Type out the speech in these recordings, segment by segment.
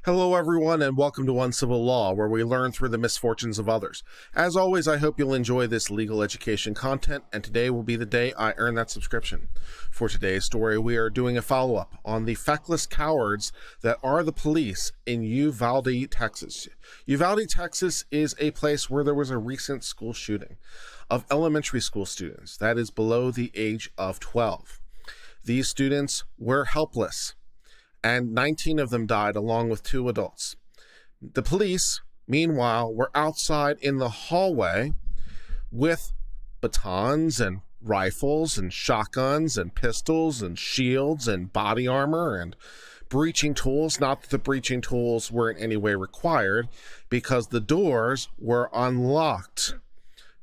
Hello, everyone, and welcome to Uncivil Law, where we learn through the misfortunes of others. As always, I hope you'll enjoy this legal education content, and today will be the day I earn that subscription. For today's story, we are doing a follow-up on the feckless cowards that are the police in Uvalde, Texas. Uvalde, Texas is a place where there was a recent school shooting of elementary school students, that is below the age of 12. These students were helpless, and 19 of them died along with 2 adults. The police, meanwhile, were outside in the hallway with batons and rifles and shotguns and pistols and shields and body armor and breaching tools. Not that the breaching tools were in any way required, because the doors were unlocked.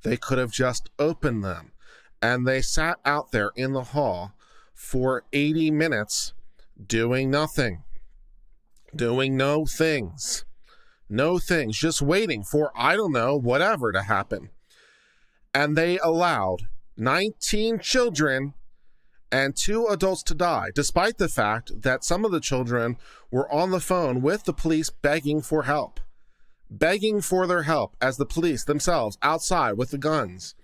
They could have just opened them. And they sat out there in the hall for 80 minutes doing nothing, doing no things, just waiting for, I don't know, whatever to happen. And they allowed 19 children and 2 adults to die, despite the fact that some of the children were on the phone with the police begging for help, begging for their help, as the police themselves outside with the guns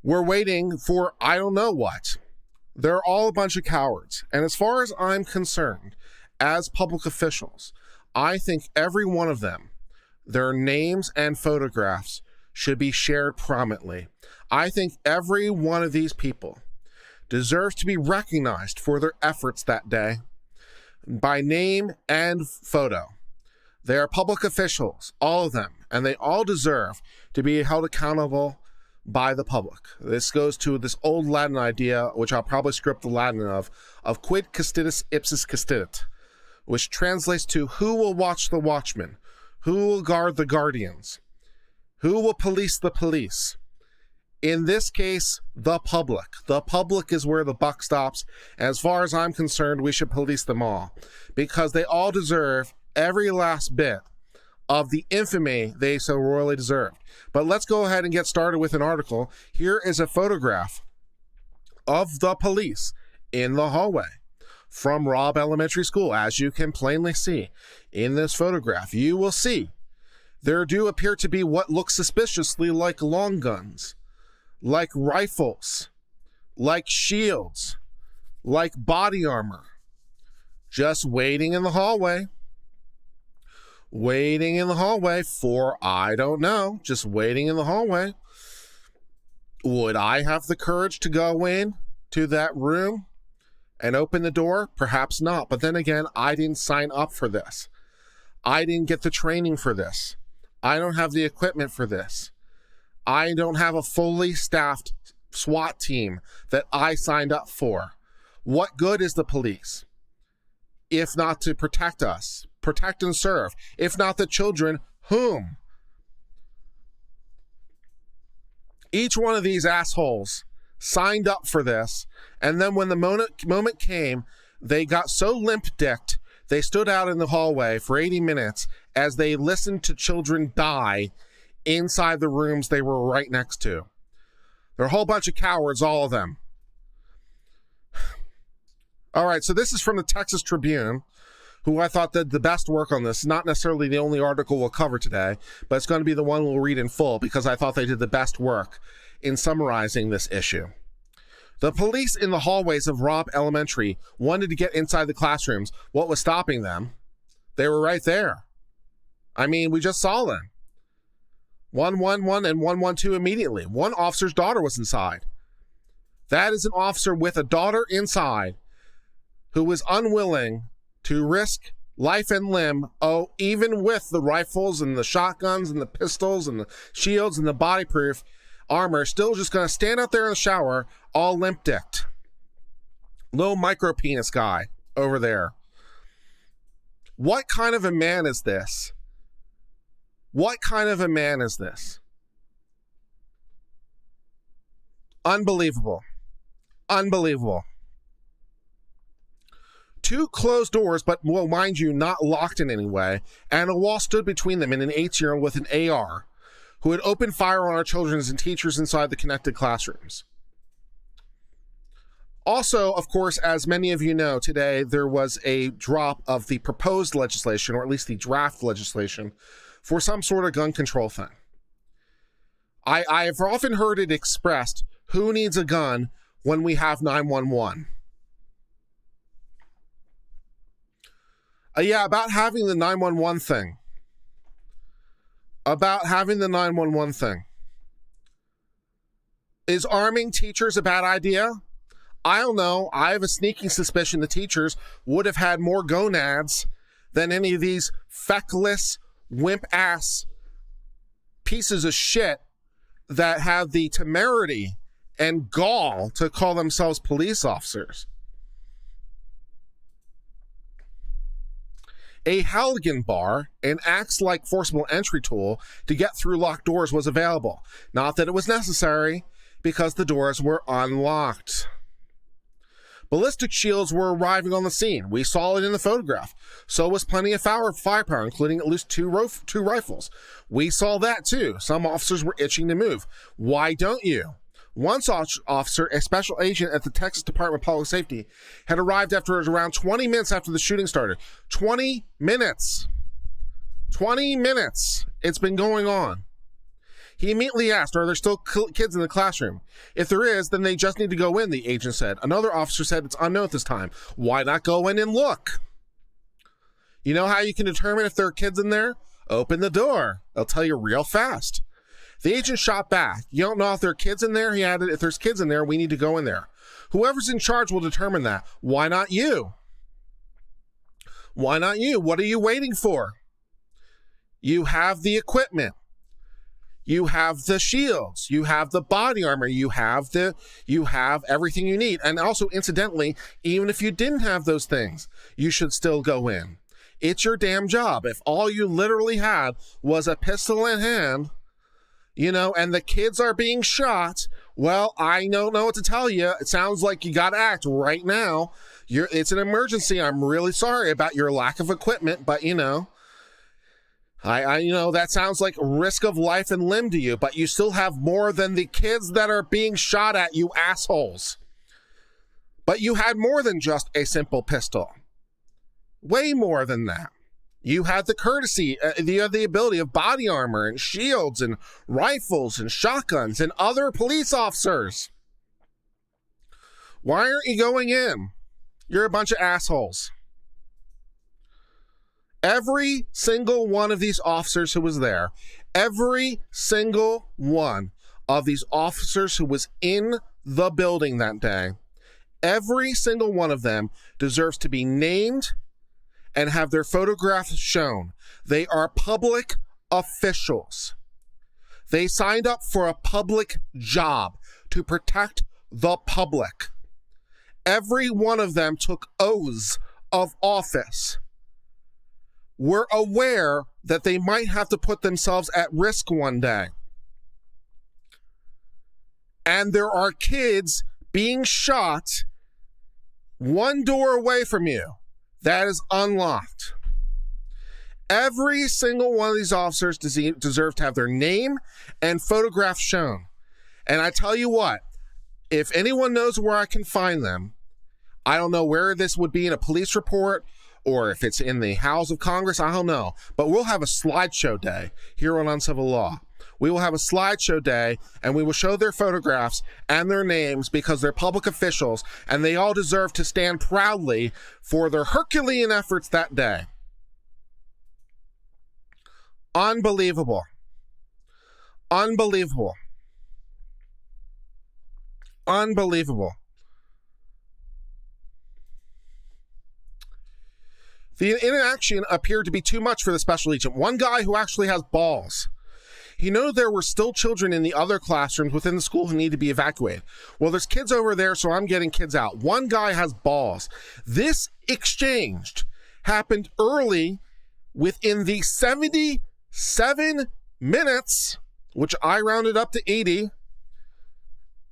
were waiting for I don't know what. They're all a bunch of cowards. And as far as I'm concerned, as public officials, I think every one of them, their names and photographs should be shared prominently. I think every one of these people deserves to be recognized for their efforts that day by name and photo. They are public officials, all of them, and they all deserve to be held accountable by the public. This goes to this old Latin idea, which I'll probably script the Latin of quid custodis ipsis custodit, which translates to who will watch the watchmen, who will guard the guardians, who will police the police. In this case, the public. The public is where the buck stops. As far as I'm concerned, we should police them all, because they all deserve every last bit of the infamy they so royally deserved. But let's go ahead and get started with an article. Here is a photograph of the police in the hallway from Robb Elementary School. As you can plainly see in this photograph, you will see there do appear to be what looks suspiciously like long guns, like rifles, like shields, like body armor, just waiting in the hallway. Waiting in the hallway for, I don't know, just waiting in the hallway. Would I have the courage to go in to that room and open the door? Perhaps not. But then again, I didn't sign up for this. I didn't get the training for this. I don't have the equipment for this. I don't have a fully staffed SWAT team that I signed up for. What good is the police if not to protect us? Protect and serve. If not the children, whom? Each one of these assholes signed up for this, and then when the moment came, they got so limp-dicked, they stood out in the hallway for 80 minutes as they listened to children die inside the rooms they were right next to. They're a whole bunch of cowards, all of them. All right, so this is from the Texas Tribune, who I thought did the best work on this. Not necessarily the only article we'll cover today, but it's going to be the one we'll read in full because I thought they did the best work in summarizing this issue. The police in the hallways of Robb Elementary wanted to get inside the classrooms. What was stopping them? They were right there. I mean, we just saw them. 111 and 112 immediately. One officer's daughter was inside. That is an officer with a daughter inside who was unwilling to risk life and limb, even with the rifles and the shotguns and the pistols and the shields and the bodyproof armor, still just going to stand out there in the shower, all limp-dicked. Little micro-penis guy over there. What kind of a man is this? What kind of a man is this? Unbelievable. Unbelievable. 2 closed doors, but, well, mind you, not locked in any way, and a wall stood between them and an 8-year-old with an AR who had opened fire on our children and teachers inside the connected classrooms. Also, of course, as many of you know, today there was a drop of the proposed legislation, or at least the draft legislation, for some sort of gun control thing. I've often heard it expressed, who needs a gun when we have 911? Yeah, about having the 911 thing. Is arming teachers a bad idea? I don't know. I have a sneaking suspicion the teachers would have had more gonads than any of these feckless, wimp-ass pieces of shit that have the temerity and gall to call themselves police officers. A Halligan bar, an axe-like forcible entry tool to get through locked doors, was available. Not that it was necessary, because the doors were unlocked. Ballistic shields were arriving on the scene. We saw it in the photograph. So was plenty of firepower, including at least two rifles. We saw that too. Some officers were itching to move. Why don't you? One officer, a special agent at the Texas Department of Public Safety, had arrived after around 20 minutes after the shooting started. 20 minutes. 20 minutes. It's been going on. He immediately asked, are there still kids in the classroom? If there is, then they just need to go in, the agent said. Another officer said it's unknown at this time. Why not go in and look? You know how you can determine if there are kids in there? Open the door. They'll tell you real fast. The agent shot back. You don't know if there are kids in there? He added, if there's kids in there, we need to go in there. Whoever's in charge will determine that. Why not you? Why not you? What are you waiting for? You have the equipment. You have the shields, you have the body armor, you have everything you need. And also, incidentally, even if you didn't have those things, you should still go in. It's your damn job. If all you literally had was a pistol in hand, and the kids are being shot, well, I don't know what to tell you. It sounds like you got to act right now. It's an emergency. I'm really sorry about your lack of equipment, but I that sounds like risk of life and limb to you, but you still have more than the kids that are being shot at, you assholes. But you had more than just a simple pistol. Way more than that. You had the courtesy, you had the ability of body armor and shields and rifles and shotguns and other police officers. Why aren't you going in? You're a bunch of assholes. Every single one of these officers who was there, every single one of these officers who was in the building that day, every single one of them deserves to be named and have their photographs shown. They are public officials. They signed up for a public job to protect the public. Every one of them took oaths of office. Were aware that they might have to put themselves at risk one day. And there are kids being shot one door away from you that is unlocked. Every single one of these officers deserve to have their name and photograph shown. And I tell you what, if anyone knows where I can find them, I don't know where this would be in a police report, or if it's in the House of Congress, I don't know. But we'll have a slideshow day here on Uncivil Law. We will have a slideshow day, and we will show their photographs and their names because they're public officials, and they all deserve to stand proudly for their Herculean efforts that day. Unbelievable. Unbelievable. Unbelievable. The inaction appeared to be too much for the special agent. One guy who actually has balls. He knew there were still children in the other classrooms within the school who need to be evacuated. Well, there's kids over there, so I'm getting kids out. One guy has balls. This exchange happened early within the 77 minutes, which I rounded up to 80.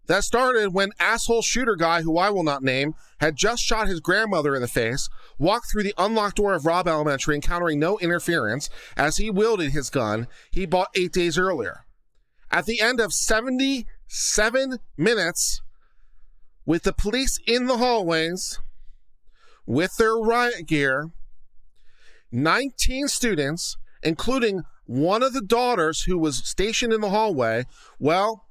That started when asshole shooter guy, who I will not name, had just shot his grandmother in the face, walked through the unlocked door of Robb Elementary, encountering no interference as he wielded his gun he bought 8 days earlier. At the end of 77 minutes, with the police in the hallways, with their riot gear, 19 students, including one of the daughters who was stationed in the hallway. Well,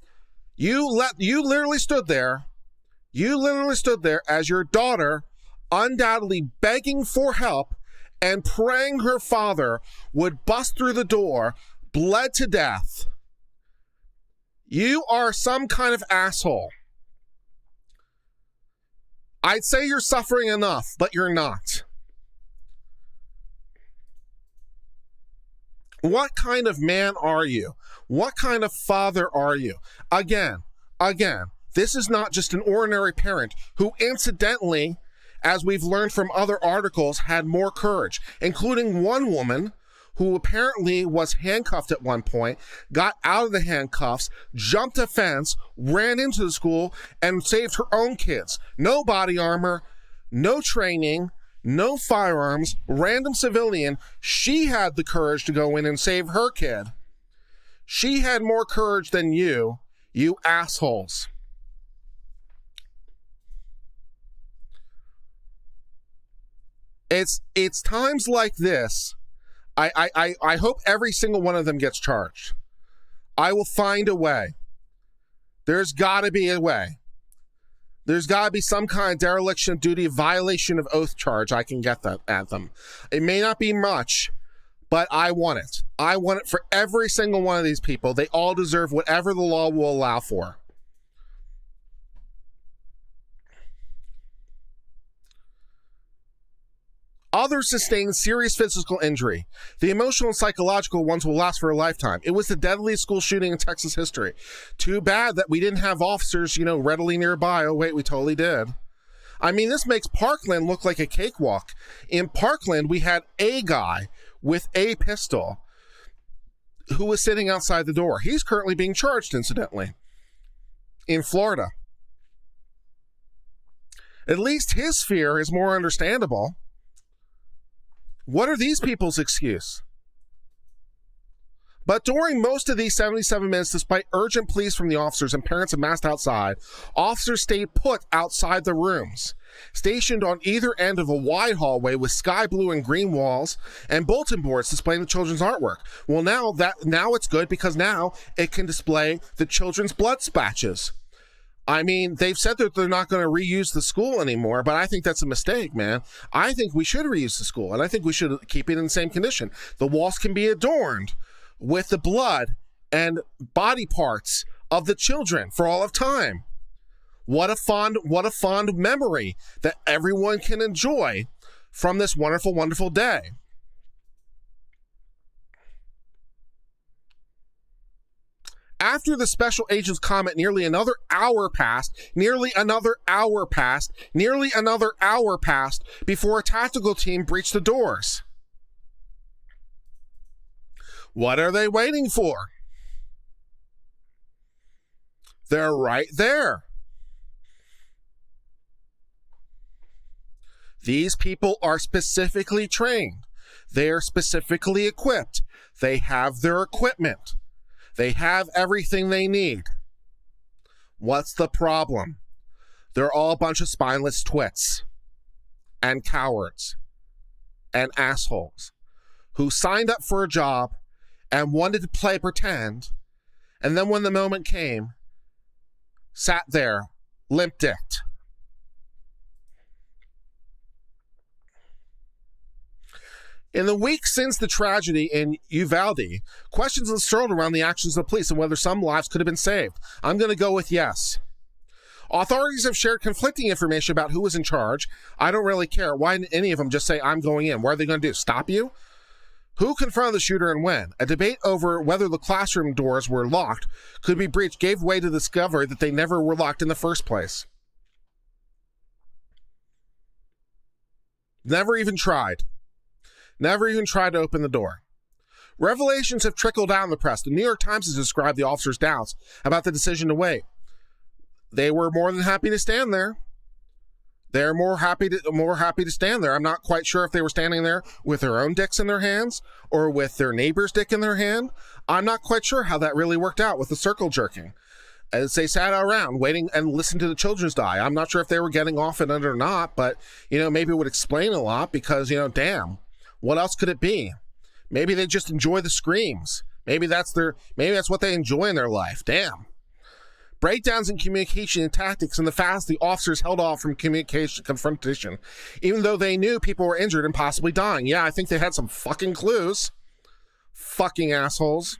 you literally stood there as your daughter, undoubtedly begging for help and praying her father would bust through the door, bled to death. You are some kind of asshole. I'd say you're suffering enough, but you're not. What kind of man are you? What kind of father are you? Again, this is not just an ordinary parent who incidentally, as we've learned from other articles, had more courage, including one woman who apparently was handcuffed at one point, got out of the handcuffs, jumped a fence, ran into the school, and saved her own kids. No body armor, no training, no firearms, random civilian. She had the courage to go in and save her kid. She had more courage than you assholes. It's times like this. I hope every single one of them gets charged. I will find a way. There's got to be a way. There's got to be some kind of dereliction of duty, violation of oath charge I can get that at them. It may not be much, but I want it. I want it for every single one of these people. They all deserve whatever the law will allow for. Others sustained serious physical injury. The emotional and psychological ones will last for a lifetime. It was the deadliest school shooting in Texas history. Too bad that we didn't have officers, readily nearby. Oh, wait, we totally did. I mean, this makes Parkland look like a cakewalk. In Parkland, we had a guy with a pistol who was sitting outside the door. He's currently being charged, incidentally, in Florida. At least his fear is more understandable. What are these people's excuse? But during most of these 77 minutes, despite urgent pleas from the officers and parents amassed outside, officers stayed put outside the rooms, stationed on either end of a wide hallway with sky blue and green walls and bulletin boards displaying the children's artwork. Well, now it's good because now it can display the children's blood spatches. I mean, they've said that they're not going to reuse the school anymore, but I think that's a mistake, man. I think we should reuse the school, and I think we should keep it in the same condition. The walls can be adorned with the blood and body parts of the children for all of time. What a fond memory that everyone can enjoy from this wonderful, wonderful day. After the special agent's comment, nearly another hour passed before a tactical team breached the doors. What are they waiting for? They're right there. These people are specifically trained. They are specifically equipped. They have their equipment. They have everything they need. What's the problem? They're all a bunch of spineless twits and cowards and assholes who signed up for a job and wanted to play pretend, and then when the moment came, sat there limp-dicked. In the weeks since the tragedy in Uvalde, questions have swirled around the actions of the police and whether some lives could have been saved. I'm going to go with yes. Authorities have shared conflicting information about who was in charge. I don't really care. Why didn't any of them just say, I'm going in? What are they going to do? Stop you? Who confronted the shooter and when? A debate over whether the classroom doors were locked could be breached gave way to the discovery that they never were locked in the first place. Never even tried to open the door. Revelations have trickled out in the press. The New York Times has described the officers' doubts about the decision to wait. They were more than happy to stand there. They're more happy to stand there. I'm not quite sure if they were standing there with their own dicks in their hands or with their neighbor's dick in their hand. I'm not quite sure how that really worked out with the circle jerking. as they sat around waiting and listened to the children die. I'm not sure if they were getting off in it or not, but, maybe it would explain a lot because, damn, what else could it be? Maybe they just enjoy the screams. Maybe that's what they enjoy in their life. Damn. Breakdowns in communication and tactics and the fact the officers held off from confrontation, even though they knew people were injured and possibly dying. Yeah, I think they had some fucking clues. Fucking assholes.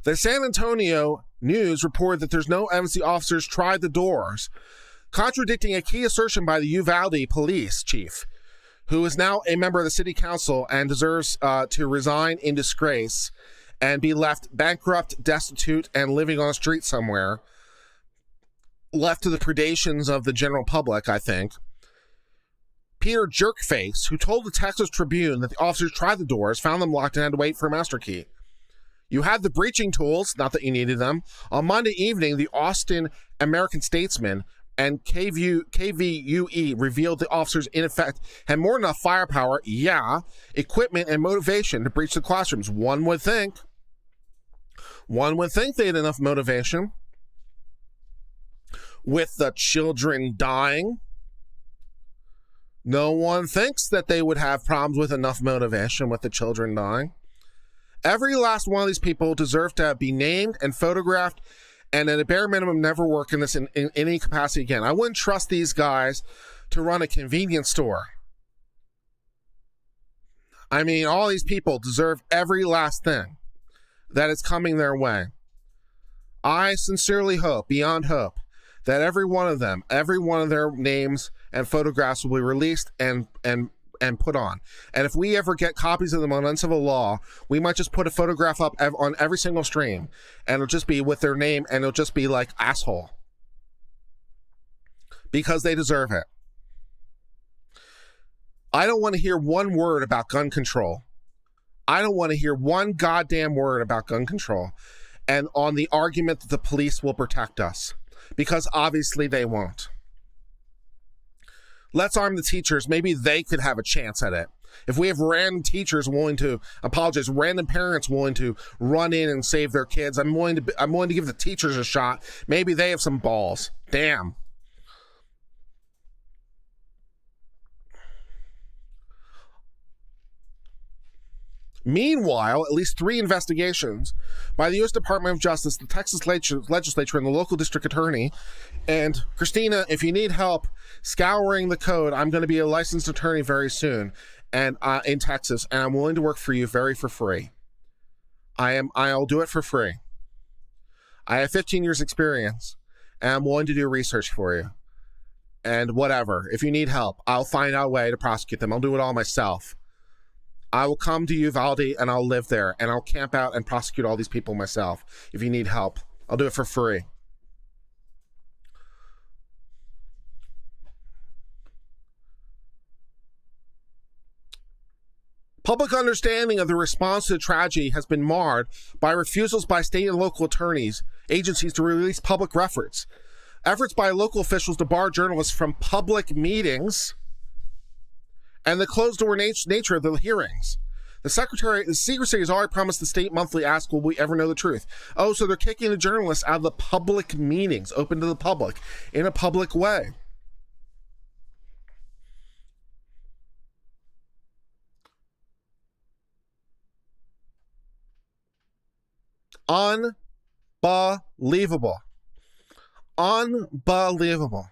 The San Antonio News reported that there's no evidence the officers tried the doors, contradicting a key assertion by the Uvalde police chief, who is now a member of the city council and deserves to resign in disgrace and be left bankrupt, destitute, and living on the street somewhere, left to the predations of the general public, I think. Peter Jerkface, who told the Texas Tribune that the officers tried the doors, found them locked, and had to wait for a master key. You had the breaching tools, not that you needed them. On Monday evening, the Austin American Statesman and KVUE revealed the officers, in effect, had more than enough firepower, equipment, and motivation to breach the classrooms. One would think they had enough motivation. With the children dying, no one thinks that they would have problems with enough motivation with the children dying. Every last one of these people deserve to be named and photographed, and at a bare minimum never work in this in any capacity again. I wouldn't trust these guys to run a convenience store. I mean, all these people deserve every last thing that is coming their way. I sincerely hope, beyond hope, that every one of them, every one of their names and photographs will be released and put on. And if we ever get copies of them on Uncivil Law, we might just put a photograph up on every single stream, and it'll just be with their name, and it'll just be like asshole. Because they deserve it. I don't want to hear one word about gun control. I don't want to hear one goddamn word about gun control and on the argument that the police will protect us. Because obviously they won't. Let's arm the teachers. Maybe they could have a chance at it. If we have random teachers willing to apologize, random parents willing to run in and save their kids, I'm willing to give the teachers a shot. Maybe they have some balls. Damn. Meanwhile, at least 3 investigations by the U.S. Department of Justice, the Texas legislature, and the local district attorney. And Christina, if you need help scouring the code, I'm going to be a licensed attorney very soon, and in Texas, and I'm willing to work for you for free. I'll do it for free. I have 15 years experience, and I'm willing to do research for you. And whatever, if you need help, I'll find out a way to prosecute them. I'll do it all myself. I will come to Uvalde and I'll live there and I'll camp out and prosecute all these people myself. If you need help, I'll do it for free. Public understanding of the response to the tragedy has been marred by refusals by state and local agencies to release public records. Efforts by local officials to bar journalists from public meetings and the closed-door nature of the hearings. The secretary has already promised the state monthly ask, will we ever know the truth? Oh, so they're kicking the journalists out of the public meetings, open to the public, in a public way. Unbelievable. Unbelievable.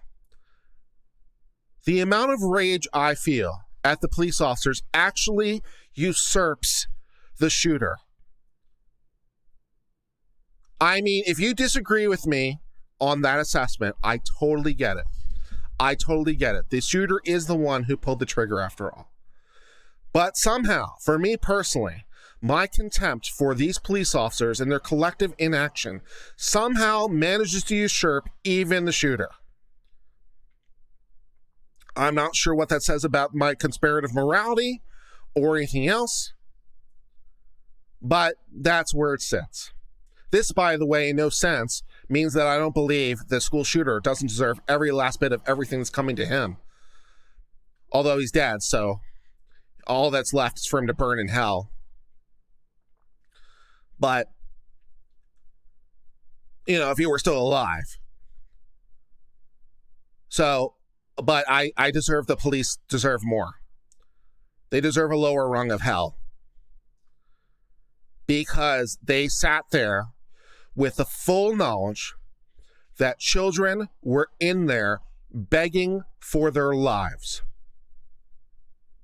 The amount of rage I feel at the police officers actually usurps the shooter. I mean, if you disagree with me on that assessment, I totally get it. I totally get it. The shooter is the one who pulled the trigger after all. But somehow, for me personally, my contempt for these police officers and their collective inaction somehow manages to usurp even the shooter. I'm not sure what that says about my conspirative morality or anything else, but that's where it sits. This, by the way, in no sense means that I don't believe the school shooter doesn't deserve every last bit of everything that's coming to him. Although he's dead, so all that's left is for him to burn in hell. But if he were still alive. So, but I deserve, the police deserve more. They deserve a lower rung of hell. Because they sat there with the full knowledge that children were in there begging for their lives.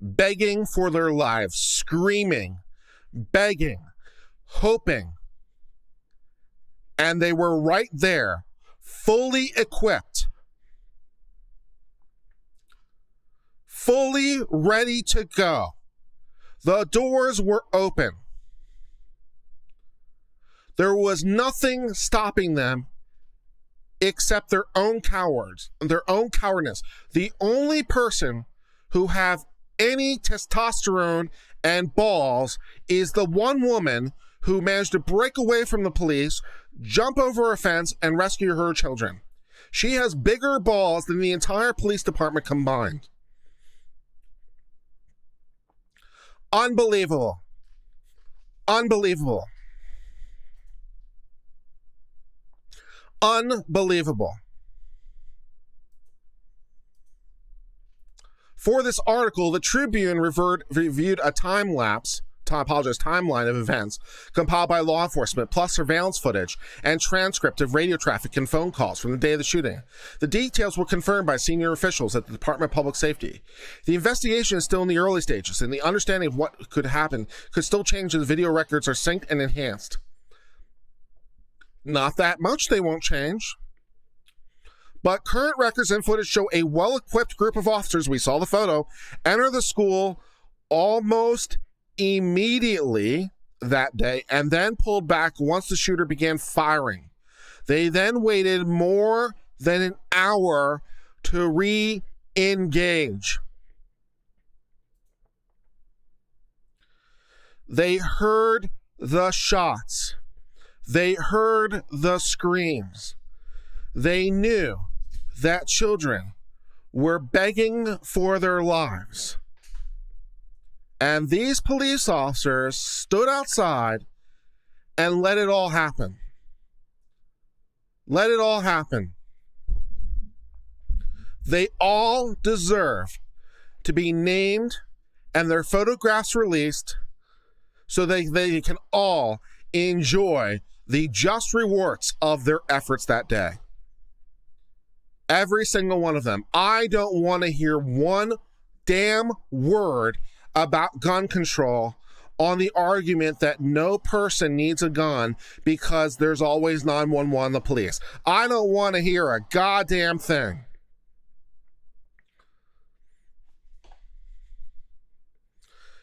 Begging for their lives, screaming, begging, hoping. And they were right there, fully equipped, fully ready to go. The doors were open. There was nothing stopping them except their own cowardice. The only person who have any testosterone and balls is the one woman who managed to break away from the police, jump over a fence, and rescue her children. She has bigger balls than the entire police department combined. Unbelievable. Unbelievable. Unbelievable. For this article, the Tribune reviewed a timeline of events compiled by law enforcement, plus surveillance footage and transcript of radio traffic and phone calls from the day of the shooting. The details were confirmed by senior officials at the Department of Public Safety. The investigation is still in the early stages, and the understanding of what could happen could still change as the video records are synced and enhanced. Not that much they won't change. But current records and footage show a well-equipped group of officers, we saw the photo, enter the school almost immediately that day and then pulled back once the shooter began firing. They then waited more than an hour to re-engage. They heard the shots. They heard the screams. They knew that children were begging for their lives. And these police officers stood outside and let it all happen. Let it all happen. They all deserve to be named and their photographs released so they can all enjoy the just rewards of their efforts that day. Every single one of them. I don't want to hear one damn word about gun control on the argument that no person needs a gun because there's always 911, the police. I don't want to hear a goddamn thing.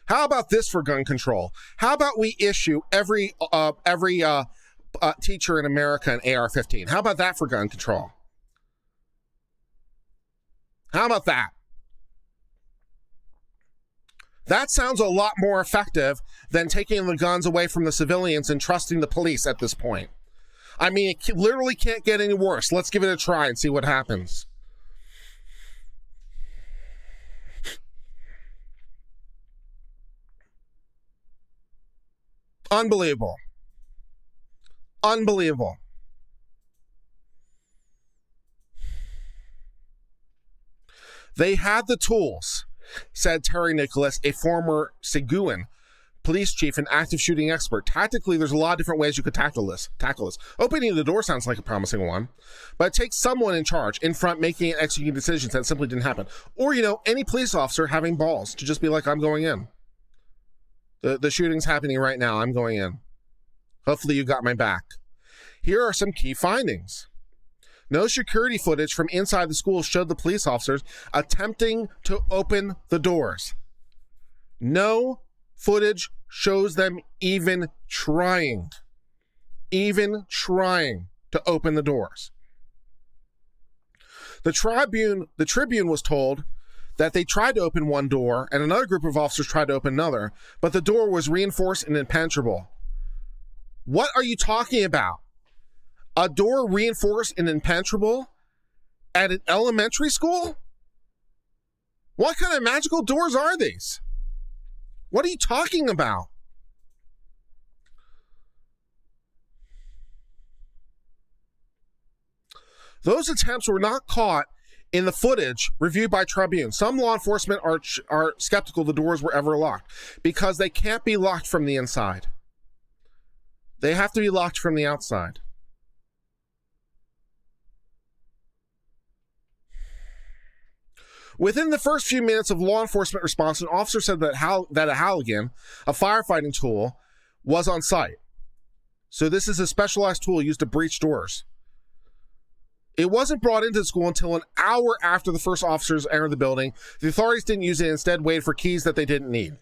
How about this for gun control? How about we issue every teacher in America an AR-15? How about that for gun control? How about that? That sounds a lot more effective than taking the guns away from the civilians and trusting the police at this point. I mean, it literally can't get any worse. Let's give it a try and see what happens. Unbelievable. Unbelievable. They had the tools, said Terry Nicholas, a former Seguin police chief and active shooting expert. Tactically, there's a lot of different ways you could tackle this. Opening the door sounds like a promising one, but it takes someone in charge, in front, making and executing decisions that simply didn't happen. Or, any police officer having balls to just be like, I'm going in. The shooting's happening right now. I'm going in. Hopefully you got my back. Here are some key findings. No security footage from inside the school showed the police officers attempting to open the doors. No footage shows them even trying to open the doors. The Tribune was told that they tried to open one door and another group of officers tried to open another, but the door was reinforced and impenetrable. What are you talking about? A door reinforced and impenetrable at an elementary school? What kind of magical doors are these? What are you talking Those attempts were not caught in the footage reviewed by Tribune. Some law enforcement are skeptical the doors were ever locked because they can't be locked from the inside. They have to be locked from the outside. Within the first few minutes of law enforcement response, an officer said that a Halligan, a firefighting tool, was on site. So this is a specialized tool used to breach doors. It wasn't brought into the school until an hour after the first officers entered the building. The authorities didn't use it, instead waited for keys that they didn't need.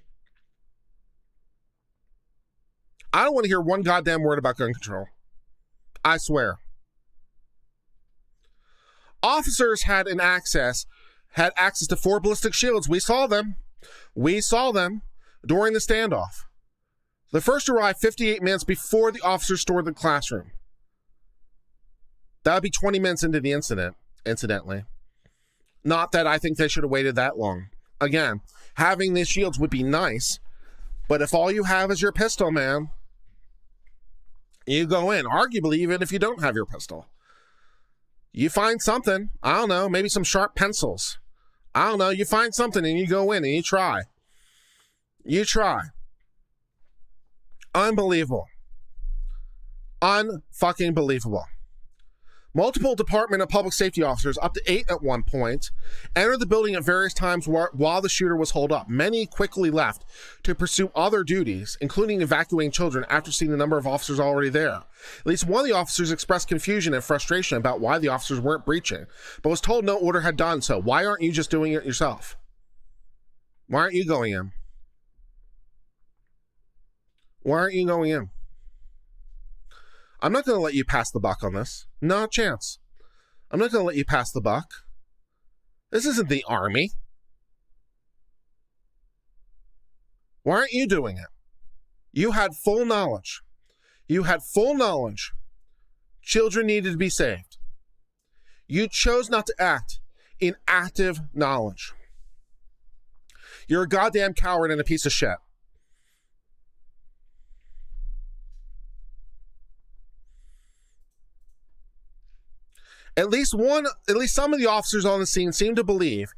I don't want to hear one goddamn word about gun control. I swear. Officers had access to 4 ballistic shields. We saw them during the standoff. The first arrived 58 minutes before the officers stormed the classroom. That would be 20 minutes into the incident, incidentally. Not that I think they should have waited that long. Again, having these shields would be nice, but if all you have is your pistol, man, you go in. Arguably, even if you don't have your pistol. You find something. I don't know, maybe some sharp pencils. I don't know, you find something and you go in and you try. You try. Unbelievable. Unfucking believable. Multiple Department of Public Safety officers, up to 8 at one point, entered the building at various times while the shooter was holed up. Many quickly left to pursue other duties, including evacuating children after seeing the number of officers already there. At least one of the officers expressed confusion and frustration about why the officers weren't breaching, but was told no order had done so. Why aren't you just doing it yourself? Why aren't you going in? Why aren't you going in? I'm not going to let you pass the buck on this. Not a chance. I'm not going to let you pass the buck. This isn't the Army. Why aren't you doing it? You had full knowledge. You had full knowledge. Children needed to be saved. You chose not to act in active knowledge. You're a goddamn coward and a piece of shit. At least some of the officers on the scene seemed to believe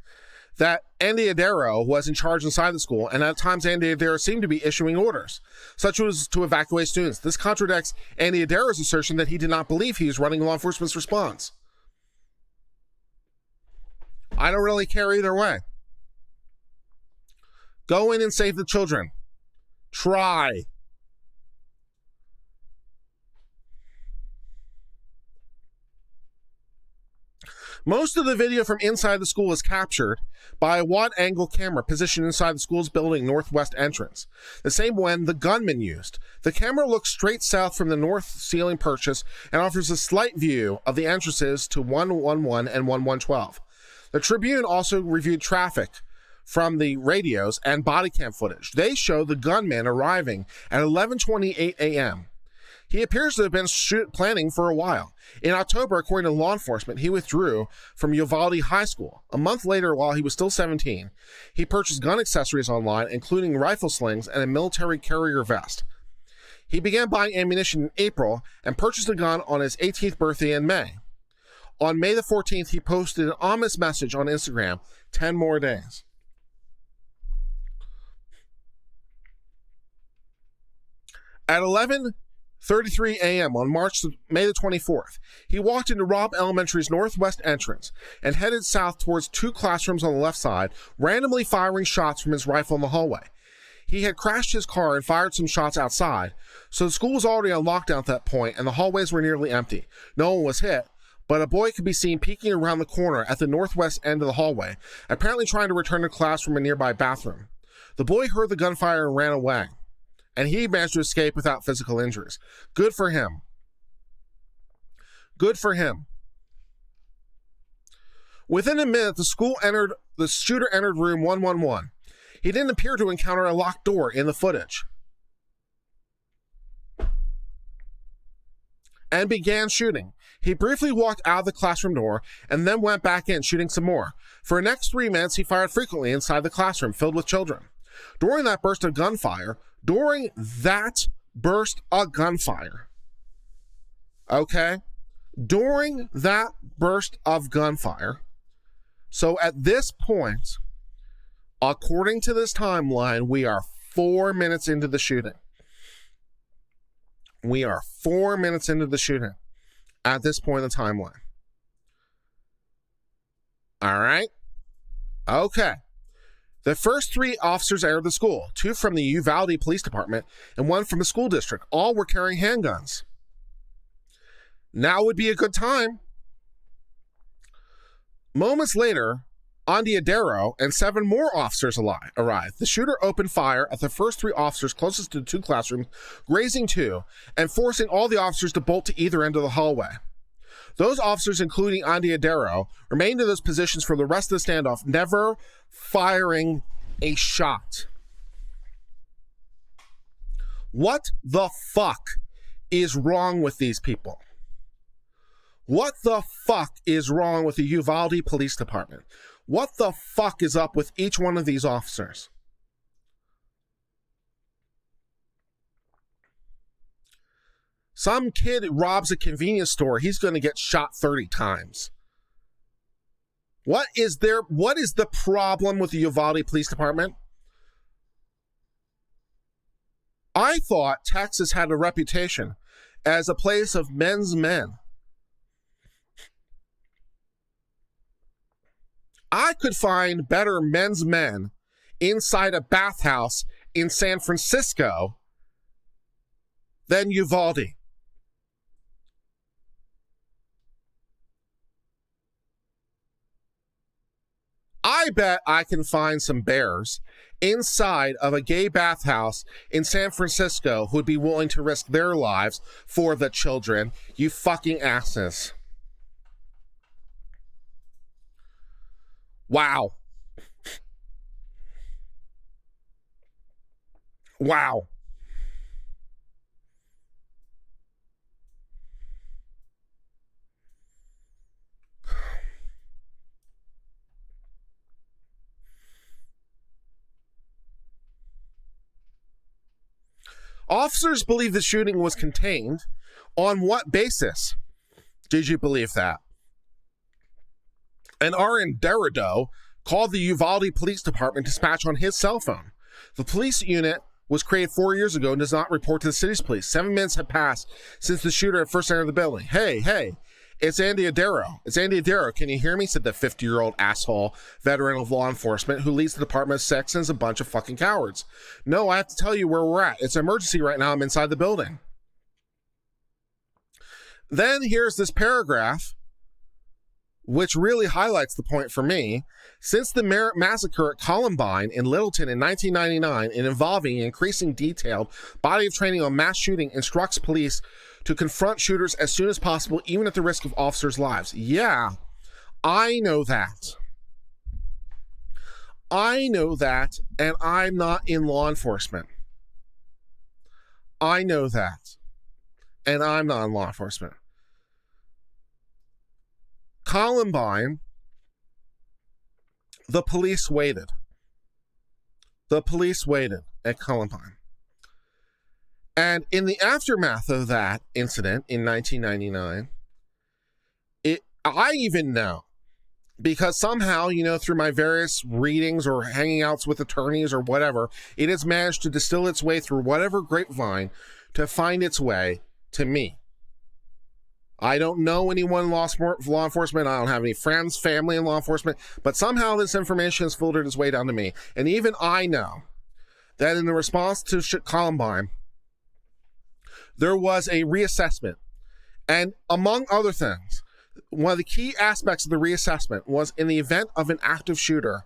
that Andy Adaro was in charge inside the school, and at times Andy Adaro seemed to be issuing orders, such as to evacuate students. This contradicts Andy Adaro's assertion that he did not believe he was running law enforcement's response. I don't really care either way. Go in and save the children. Try. Most of the video from inside the school is captured by a wide-angle camera positioned inside the school's building northwest entrance, the same one the gunman used. The camera looks straight south from the north ceiling purchase and offers a slight view of the entrances to 111 and 1112. The Tribune also reviewed traffic from the radios and body cam footage. They show the gunman arriving at 11:28 a.m. He appears to have been planning for a while. In October, according to law enforcement, he withdrew from Uvalde High School. A month later, while he was still 17, he purchased gun accessories online, including rifle slings and a military carrier vest. He began buying ammunition in April and purchased a gun on his 18th birthday in May. On May the 14th, he posted an ominous message on Instagram, 10 more days. At 11:33 a.m. on May the 24th, he walked into Robb Elementary's northwest entrance and headed south towards 2 classrooms on the left side, randomly firing shots from his rifle in the hallway. He had crashed his car and fired some shots outside, so the school was already on lockdown at that point and the hallways were nearly empty. No one was hit, but a boy could be seen peeking around the corner at the northwest end of the hallway, apparently trying to return to class from a nearby bathroom. The boy heard the gunfire and ran away, and he managed to escape without physical injuries. Good for him. Good for him. Within a minute, the shooter entered room 111. He didn't appear to encounter a locked door in the footage, and began shooting. He briefly walked out of the classroom door and then went back in, shooting some more. For the next 3 minutes, he fired frequently inside the classroom filled with children. During that burst of gunfire, okay? During that burst of gunfire, so at this point, according to this timeline, we are 4 minutes into the shooting. We are 4 minutes into the shooting at this point in the timeline. All right? Okay. The first 3 officers entered the school, 2 from the Uvalde Police Department and 1 from the school district. All were carrying handguns. Now would be a good time. Moments later, Ondiadero and 7 more officers arrived. The shooter opened fire at the first 3 officers closest to the 2 classrooms, grazing 2, and forcing all the officers to bolt to either end of the hallway. Those officers, including Ondiadero, remained in those positions for the rest of the standoff, never firing a shot. What the fuck is wrong with these people? What the fuck is wrong with the Uvalde Police Department? What the fuck is up with each one of these officers? Some kid robs a convenience store, he's going to get shot 30 times. What is the problem with the Uvalde Police Department? I thought Texas had a reputation as a place of men's men. I could find better men's men inside a bathhouse in San Francisco than Uvalde. I bet I can find some bears inside of a gay bathhouse in San Francisco who would be willing to risk their lives for the children. You fucking asses. Wow. Wow. Officers believe the shooting was contained. On what basis did you believe that? And R.N. Derrido called the Uvalde Police Department dispatch on his cell phone. The police unit was created 4 years ago and does not report to the city's police. 7 minutes have passed since the shooter had first entered the building. Hey, it's Ondiadero. It's Ondiadero. Can you hear me? Said the 50-year-old asshole veteran of law enforcement who leads the Department of Sex and is a bunch of fucking cowards. No, I have to tell you where we're at. It's an emergency right now. I'm inside the building. Then here's this paragraph which really highlights the point for me. Since the massacre at Columbine in Littleton in 1999, and involving increasing detailed body of training on mass shooting, instructs police to confront shooters as soon as possible, even at the risk of officers' lives. Yeah, I know that. I know that, and I'm not in law enforcement. I know that, and I'm not in law enforcement. Columbine, the police waited. The police waited at Columbine. And in the aftermath of that incident in 1999, I even know, because somehow, through my various readings or hanging outs with attorneys or whatever, it has managed to distill its way through whatever grapevine to find its way to me. I don't know anyone in law enforcement. I don't have any friends, family in law enforcement, but somehow this information has filtered its way down to me. And even I know that in the response to Columbine, there was a reassessment. And among other things, one of the key aspects of the reassessment was in the event of an active shooter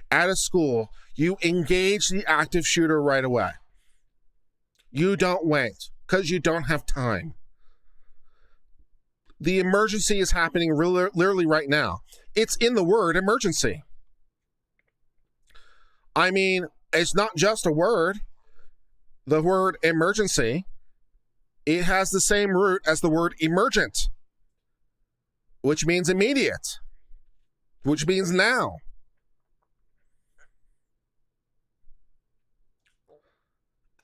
at a school, you engage the active shooter right away. You don't wait because you don't have time. The emergency is happening literally right now. It's in the word emergency. I mean, it's not just a word. The word emergency, it has the same root as the word emergent, which means immediate, which means now.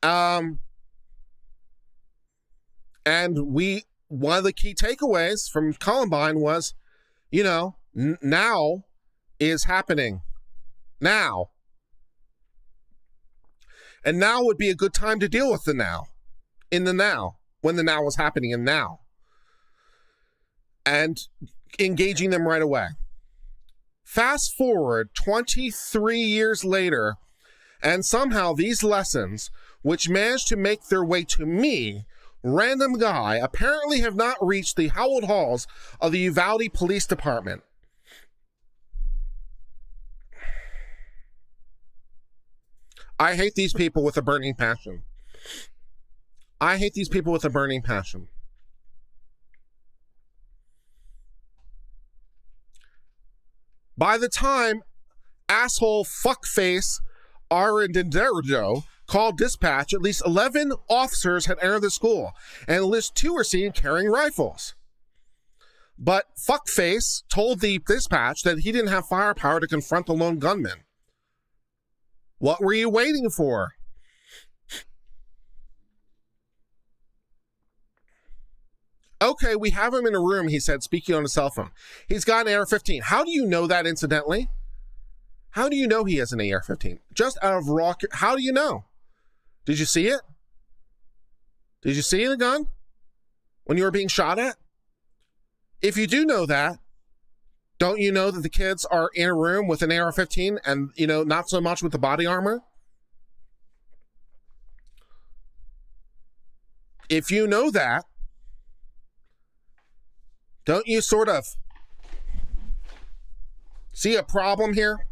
And one of the key takeaways from Columbine was, now is happening. Now. And now would be a good time to deal with the now. In the now. When the now was happening in now. And engaging them right away. Fast forward 23 years later, and somehow these lessons, which managed to make their way to me, random guy, apparently have not reached the hallowed halls of the Uvalde Police Department. I hate these people with a burning passion. I hate these people with a burning passion. By the time asshole fuckface Arendinderdo called dispatch, at least 11 officers had entered the school, and at least 2 were seen carrying rifles. But fuckface told the dispatch that he didn't have firepower to confront the lone gunman. What were you waiting for? Okay, we have him in a room, he said, speaking on a cell phone. He's got an AR-15. How do you know that, incidentally? How do you know he has an AR-15? Just out of raw... How do you know? Did you see it? Did you see the gun when you were being shot at? If you do know that, don't you know that the kids are in a room with an AR-15 and, not so much with the body armor? If you know that, don't you sort of see a problem here?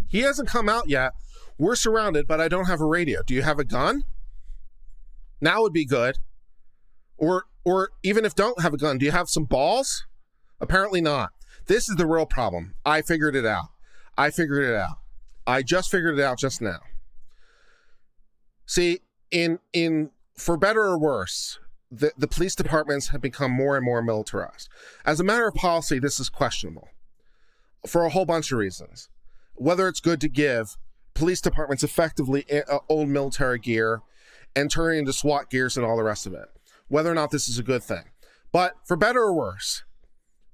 He hasn't come out yet. We're surrounded, but I don't have a radio. Do you have a gun? Now would be good. Or even if don't have a gun, do you have some balls? Apparently not. This is the real problem. I figured it out. I just figured it out just now. See, for better or worse, the police departments have become more and more militarized. As a matter of policy, this is questionable for a whole bunch of reasons. Whether it's good to give police departments effectively old military gear and turn it into SWAT gears and all the rest of it. Whether or not this is a good thing. But for better or worse,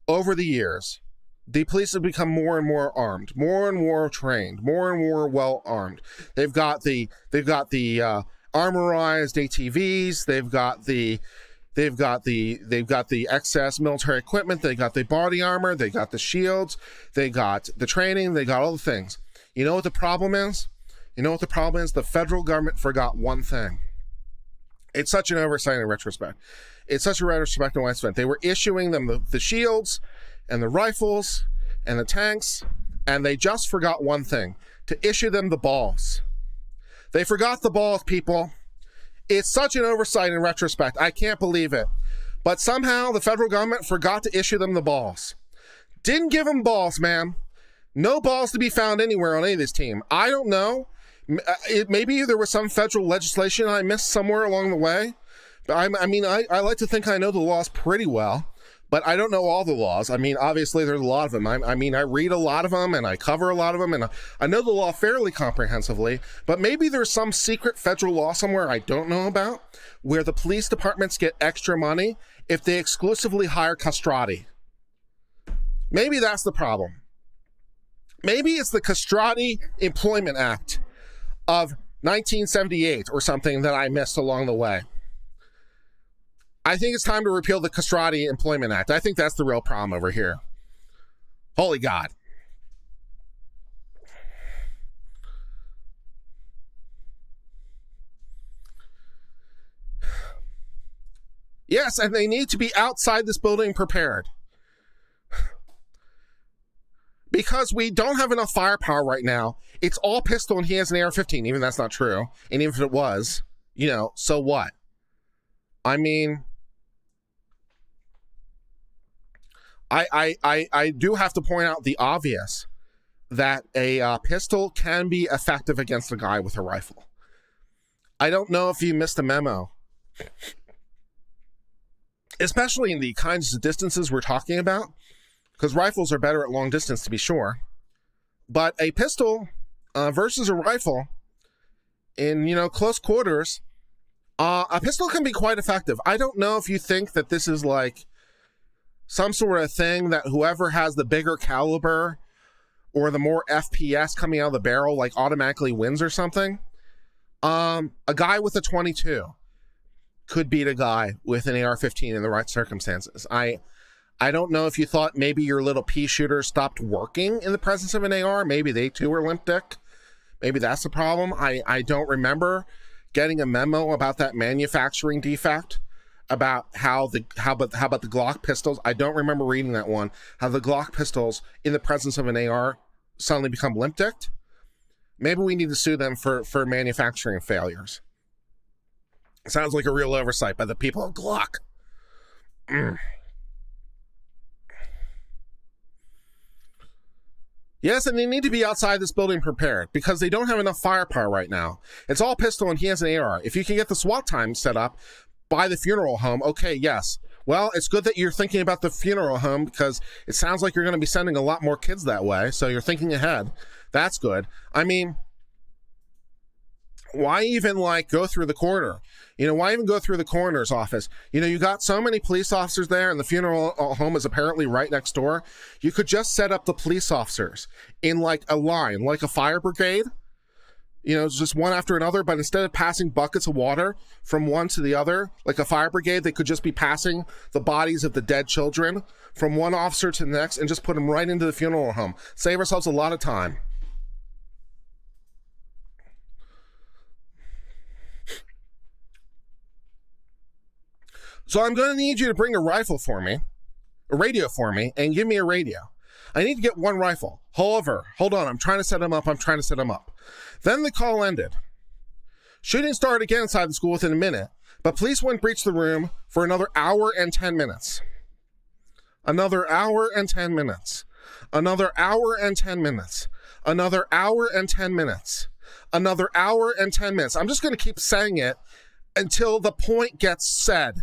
over the years, the police have become more and more armed, more and more trained, more and more well armed. They've got the armorized ATVs. They've got the excess military equipment. They got the body armor. They got the shields. They got the training. They got all the things. You know what the problem is? The federal government forgot one thing. It's such an oversight in retrospect. It's such a retrospect in why it's spent. They were issuing them the shields and the rifles and the tanks, and they just forgot one thing: to issue them the balls. They forgot the balls, people. It's such an oversight in retrospect. I can't believe it. But somehow the federal government forgot to issue them the balls. Didn't give them balls, man. No balls to be found anywhere on any of this team. I don't know. Maybe there was some federal legislation I missed somewhere along the way. I like to think I know the laws pretty well, but I don't know all the laws. Obviously there's a lot of them. I read a lot of them and I cover a lot of them, and I know the law fairly comprehensively, but maybe there's some secret federal law somewhere I don't know about where the police departments get extra money if they exclusively hire castrati. Maybe that's the problem. Maybe it's the Castrati Employment Act of 1978 or something that I missed along the way. I think it's time to repeal the Castrati Employment Act. I think that's the real problem over here. Holy God. Yes, and they need to be outside this building prepared. Because we don't have enough firepower right now. It's all pistol and he has an AR-15. Even that's not true. And even if it was, so what? I do have to point out the obvious, that a pistol can be effective against a guy with a rifle. I don't know if you missed a memo. Especially in the kinds of distances we're talking about. Because rifles are better at long distance, to be sure. But a pistol versus a rifle in, close quarters, A pistol can be quite effective. I don't know if you think that this is like some sort of thing that whoever has the bigger caliber or the more FPS coming out of the barrel like automatically wins or something. A guy with a 22 could beat a guy with an AR-15 in the right circumstances. I don't know if you thought maybe your little pea shooter stopped working in the presence of an AR. Maybe they too were limp dick. Maybe that's the problem. I don't remember getting a memo about that manufacturing defect, about how about the Glock pistols. I don't remember reading that one. How the Glock pistols in the presence of an AR suddenly become limp dicked. Maybe we need to sue them for manufacturing failures. Sounds like a real oversight by the people of Glock. Yes, and they need to be outside this building prepared because they don't have enough firepower right now. It's all pistol and he has an AR. If you can get the SWAT time set up by the funeral home, okay, yes. Well, it's good that you're thinking about the funeral home because it sounds like you're going to be sending a lot more kids that way, so you're thinking ahead. That's good. I mean, why even like go through the corridor? You know, why even go through the coroner's office? You know, you got so many police officers there and the funeral home is apparently right next door. You could just set up the police officers in like a line, like a fire brigade, you know, just one after another. But instead of passing buckets of water from one to the other, like a fire brigade, they could just be passing the bodies of the dead children from one officer to the next and just put them right into the funeral home. Save ourselves a lot of time. So I'm going to need you to bring a rifle for me, a radio for me, and give me a radio. I need to get one rifle. However, hold on, I'm trying to set him up. Then the call ended. Shooting started again inside the school within a minute, but police wouldn't breach the room for another hour and 10 minutes. Another hour and 10 minutes. Another hour and 10 minutes. Another hour and 10 minutes. Another hour and 10 minutes. I'm just going to keep saying it until the point gets said.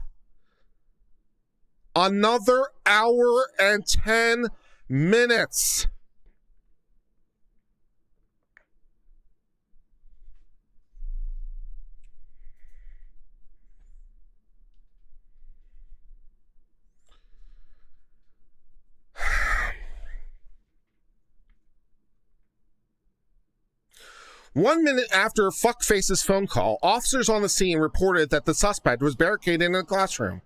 Another hour and 10 minutes. One minute after Fuckface's phone call, officers on the scene reported that the suspect was barricaded in a classroom.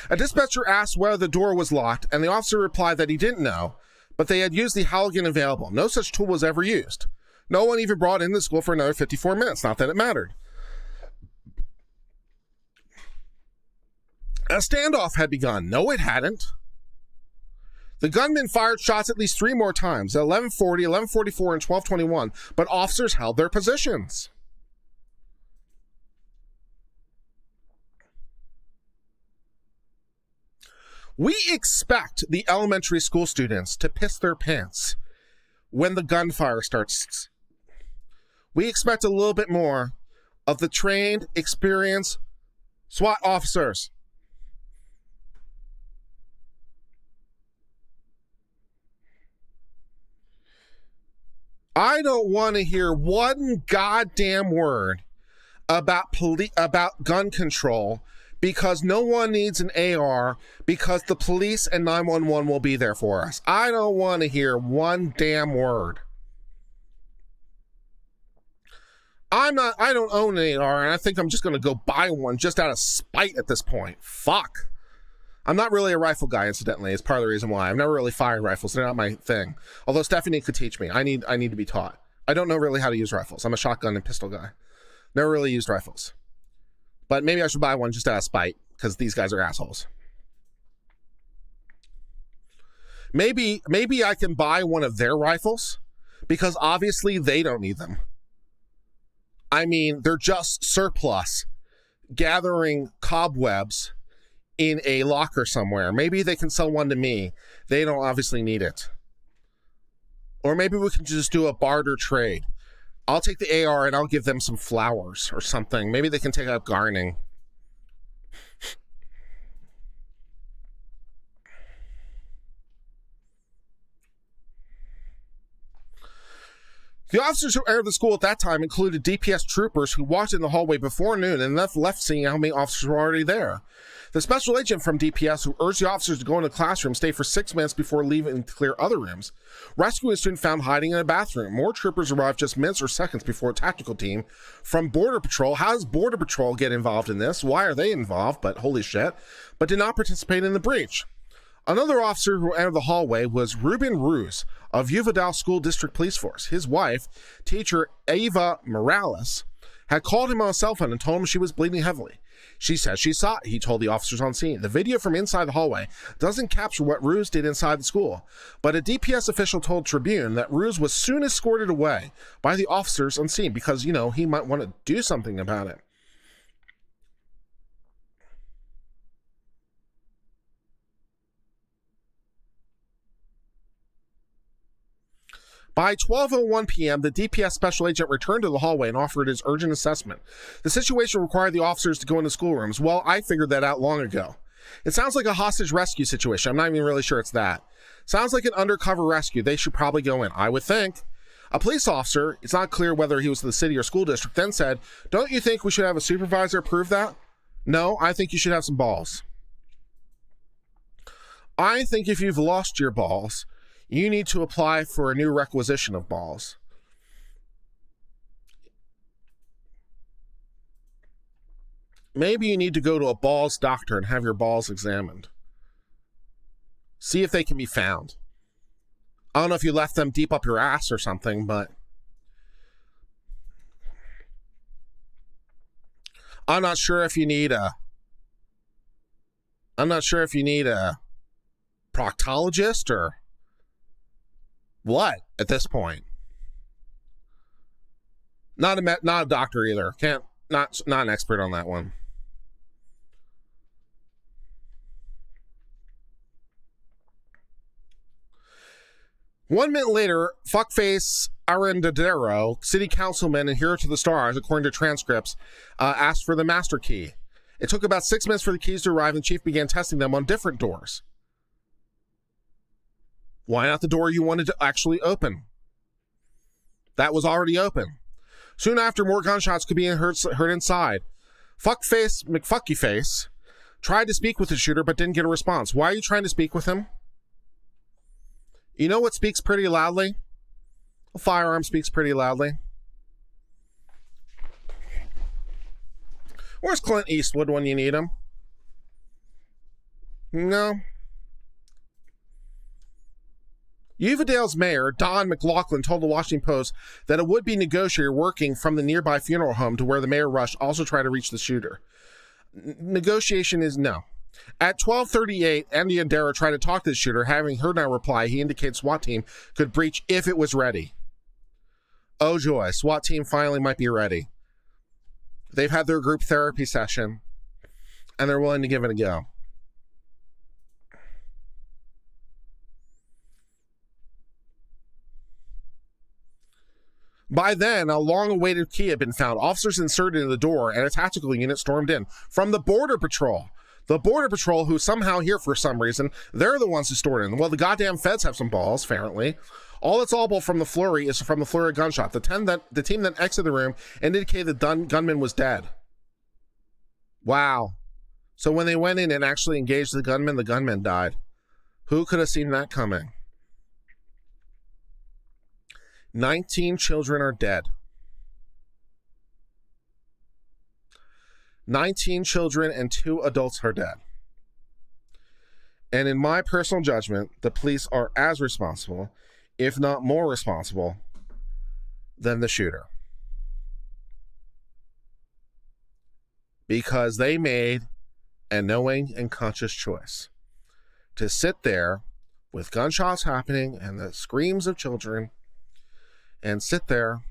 A dispatcher asked whether the door was locked, and the officer replied that he didn't know, but they had used the Halligan available. No such tool was ever used. No one even brought in the school for another 54 minutes, not that it mattered. A standoff had begun. No, it hadn't. The gunman fired shots at least 3 more times, at 11:40, 11:44, and 12:21, but officers held their positions. We expect the elementary school students to piss their pants when the gunfire starts. We expect a little bit more of the trained, experienced SWAT officers. I don't want to hear one goddamn word about gun control because no one needs an AR because the police and 911 will be there for us. I don't want to hear one damn word. I don't own an AR and I think I'm just going to go buy one just out of spite at this point. Fuck. I'm not really a rifle guy, incidentally. It's part of the reason why. I've never really fired rifles. They're not my thing. Although Stephanie could teach me. I need to be taught. I don't know really how to use rifles. I'm a shotgun and pistol guy. Never really used rifles. But maybe I should buy one just out of spite, because these guys are assholes. Maybe I can buy one of their rifles, because obviously they don't need them. I mean, they're just surplus, gathering cobwebs in a locker somewhere. Maybe they can sell one to me. They don't obviously need it. Or maybe we can just do a barter trade. I'll take the AR and I'll give them some flowers or something. Maybe they can take up gardening. The officers who entered the school at that time included DPS troopers who walked in the hallway before noon and left seeing how many officers were already there. The special agent from DPS who urged the officers to go into the classroom stayed for 6 minutes before leaving to clear other rooms. Rescuing a student found hiding in a bathroom. More troopers arrived just minutes or seconds before a tactical team from Border Patrol. How does Border Patrol get involved in this? Why are they involved? But holy shit. But did not participate in the breach. Another officer who entered the hallway was Ruben Ruse of Uvalde School District Police Force. His wife, teacher Ava Morales, had called him on a cell phone and told him she was bleeding heavily. She says she saw it, he told the officers on scene. The video from inside the hallway doesn't capture what Ruse did inside the school, but a DPS official told Tribune that Ruse was soon escorted away by the officers on scene because, he might want to do something about it. By 12:01 p.m., the DPS special agent returned to the hallway and offered his urgent assessment. The situation required the officers to go into schoolrooms. Well, I figured that out long ago. It sounds like a hostage rescue situation. I'm not even really sure it's that. Sounds like an undercover rescue. They should probably go in, I would think. A police officer, it's not clear whether he was the city or school district, then said, "Don't you think we should have a supervisor approve that?" "No, I think you should have some balls." "I think if you've lost your balls, you need to apply for a new requisition of balls." Maybe you need to go to a balls doctor and have your balls examined. See if they can be found. I don't know if you left them deep up your ass or something, but I'm not sure if you need a proctologist or what at this point. Not a doctor either. Not an expert on that one. One minute later, fuckface Arendadero, city councilman and hero to the stars, according to transcripts, asked for the master key. It took about 6 minutes for the keys to arrive, and the chief began testing them on different doors. Why not the door you wanted to actually open? That was already open. Soon after, more gunshots could be heard inside. Fuckface McFuckyface tried to speak with the shooter, but didn't get a response. Why are you trying to speak with him? You know what speaks pretty loudly? A firearm speaks pretty loudly. Where's Clint Eastwood when you need him? No. Uvalde's mayor, Don McLaughlin, told the Washington Post that a would-be negotiator working from the nearby funeral home to where the mayor rushed also tried to reach the shooter. Negotiation is no. At 12:38, Andy Andera tried to talk to the shooter. Having heard no reply, he indicated SWAT team could breach if it was ready. Oh joy, SWAT team finally might be ready. They've had their group therapy session, and they're willing to give it a go. By then, a long-awaited key had been found. Officers inserted in the door, and a tactical unit stormed in from the Border Patrol. The Border Patrol, who somehow here for some reason, they're the ones who stored in. Well, the goddamn feds have some balls, apparently. All that's audible from the flurry is from the flurry of gunshot. The team that exited the room indicated the gunman was dead. Wow. So when they went in and actually engaged the gunman died. Who could have seen that coming? 19 children are dead. 19 children and 2 adults are dead. And in my personal judgment, the police are as responsible, if not more responsible, than the shooter. Because they made a knowing and conscious choice to sit there with gunshots happening and the screams of children and sit there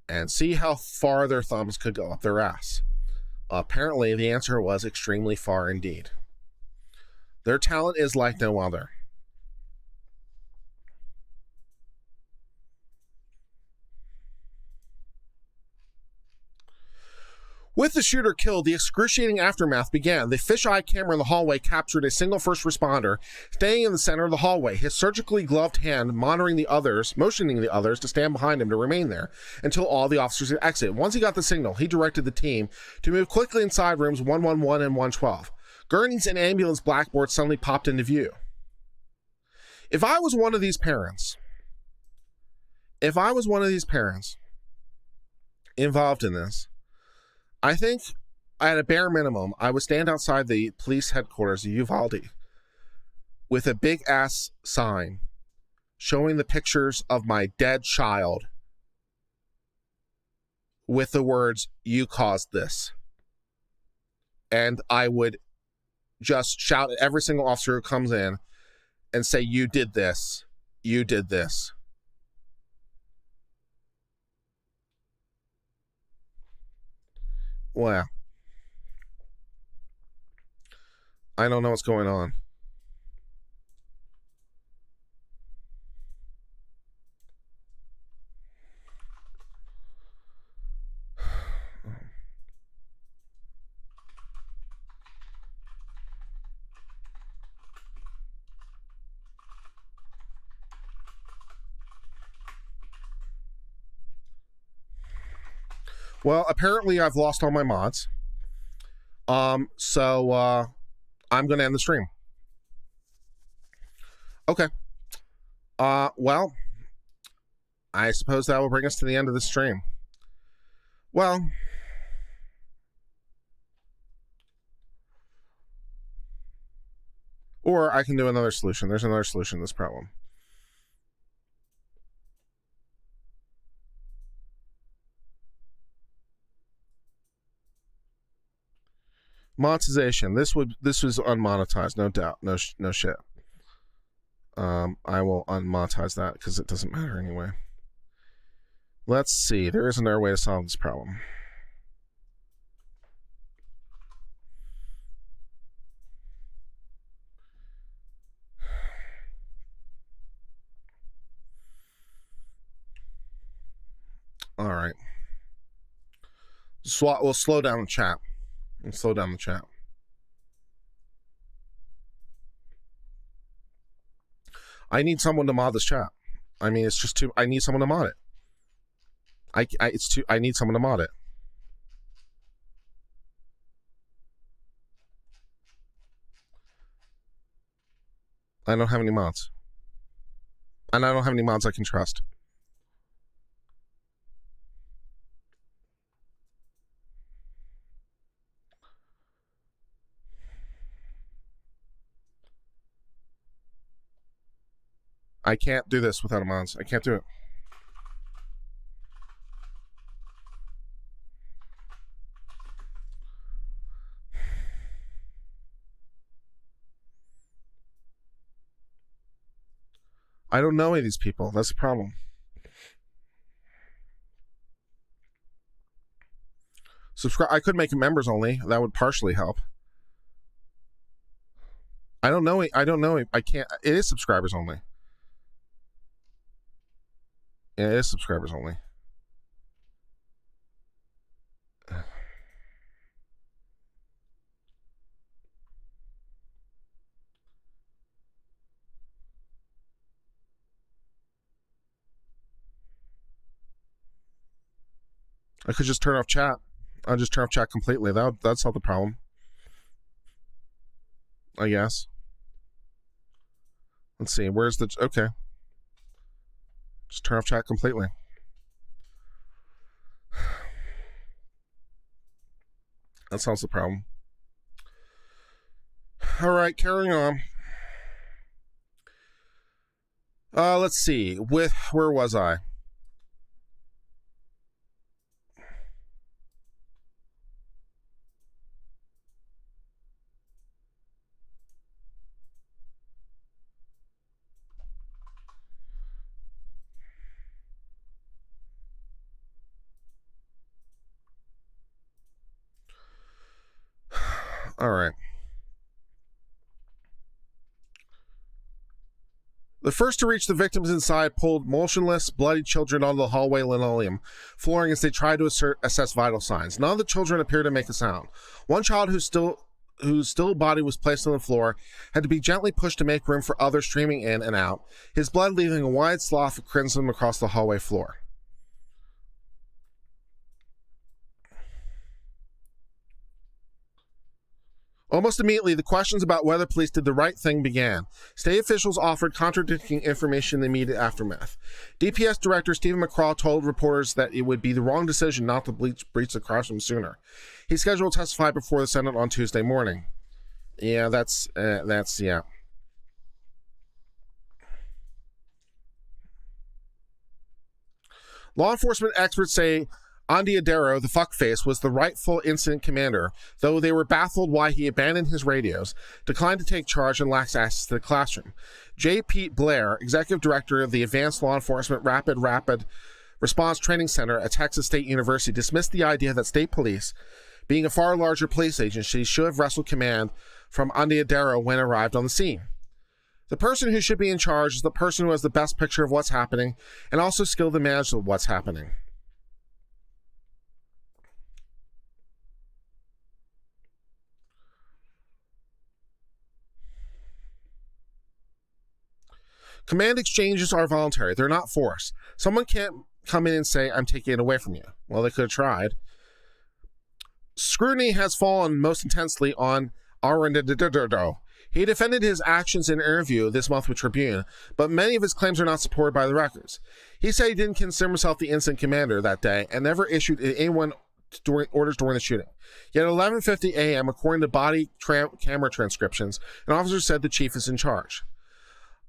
and see how far their thumbs could go up their ass. Apparently, the answer was extremely far indeed. Their talent is like no other. With the shooter killed, the excruciating aftermath began. The fisheye camera in the hallway captured a single first responder staying in the center of the hallway, his surgically gloved hand motioning the others to stand behind him to remain there until all the officers would exit. Once he got the signal, he directed the team to move quickly inside rooms 111 and 112. Gurneys and ambulance blackboards suddenly popped into view. If I was one of these parents involved in this, I think at a bare minimum, I would stand outside the police headquarters of Uvalde with a big ass sign showing the pictures of my dead child with the words, "You caused this." And I would just shout at every single officer who comes in and say, "You did this. You did this." Well, I don't know what's going on. Well, apparently I've lost all my mods. So I'm going to end the stream. Okay. Well, I suppose that will bring us to the end of the stream. Well, or I can do another solution. There's another solution to this problem. Monetization. This was unmonetized, no doubt. No shit. I will unmonetize that because it doesn't matter anyway. Let's see. There is another way to solve this problem. All right. We'll slow down the chat. I need someone to mod this chat. I mean, it's just too. I need someone to mod it. I need someone to mod it. I don't have any mods. And I don't have any mods I can trust. I can't do this without a mods. I can't do it. I don't know any of these people. That's the problem. Subscribe. I could make it members only. That would partially help. I don't know. I can't. It is subscribers only. Yeah, it is subscribers only. I could just turn off chat. I'll just turn off chat completely. That'd solve the problem. I guess. Let's see. Where's the... Okay. Just turn off chat completely. That solves the problem. All right, carrying on. Let's see. Where was I? All right. The first to reach the victims inside pulled motionless, bloody children onto the hallway linoleum flooring as they tried to assess vital signs. None of the children appeared to make a sound. One child whose still body was placed on the floor had to be gently pushed to make room for others streaming in and out, his blood leaving a wide swath of crimson across the hallway floor. Almost immediately, the questions about whether police did the right thing began. State officials offered contradicting information in the immediate aftermath. DPS Director Stephen McCraw told reporters that it would be the wrong decision not to breach the crossroom sooner. He's scheduled to testify before the Senate on Tuesday morning. Yeah, that's. Law enforcement experts say Ondiadero, the fuckface, was the rightful incident commander, though they were baffled why he abandoned his radios, declined to take charge, and lacks access to the classroom. J. Pete Blair, executive director of the Advanced Law Enforcement Rapid Response Training Center at Texas State University, dismissed the idea that state police, being a far larger police agency, should have wrestled command from Ondiadero when arrived on the scene. The person who should be in charge is the person who has the best picture of what's happening and also skilled to manage what's happening. Command exchanges are voluntary. They're not forced. Someone can't come in and say, I'm taking it away from you. Well, they could have tried. Scrutiny has fallen most intensely on Arendado. He defended his actions in an interview this month with Tribune, but many of his claims are not supported by the records. He said he didn't consider himself the incident commander that day and never issued anyone orders during the shooting. Yet at 11:50 a.m., according to body camera transcriptions, an officer said the chief is in charge.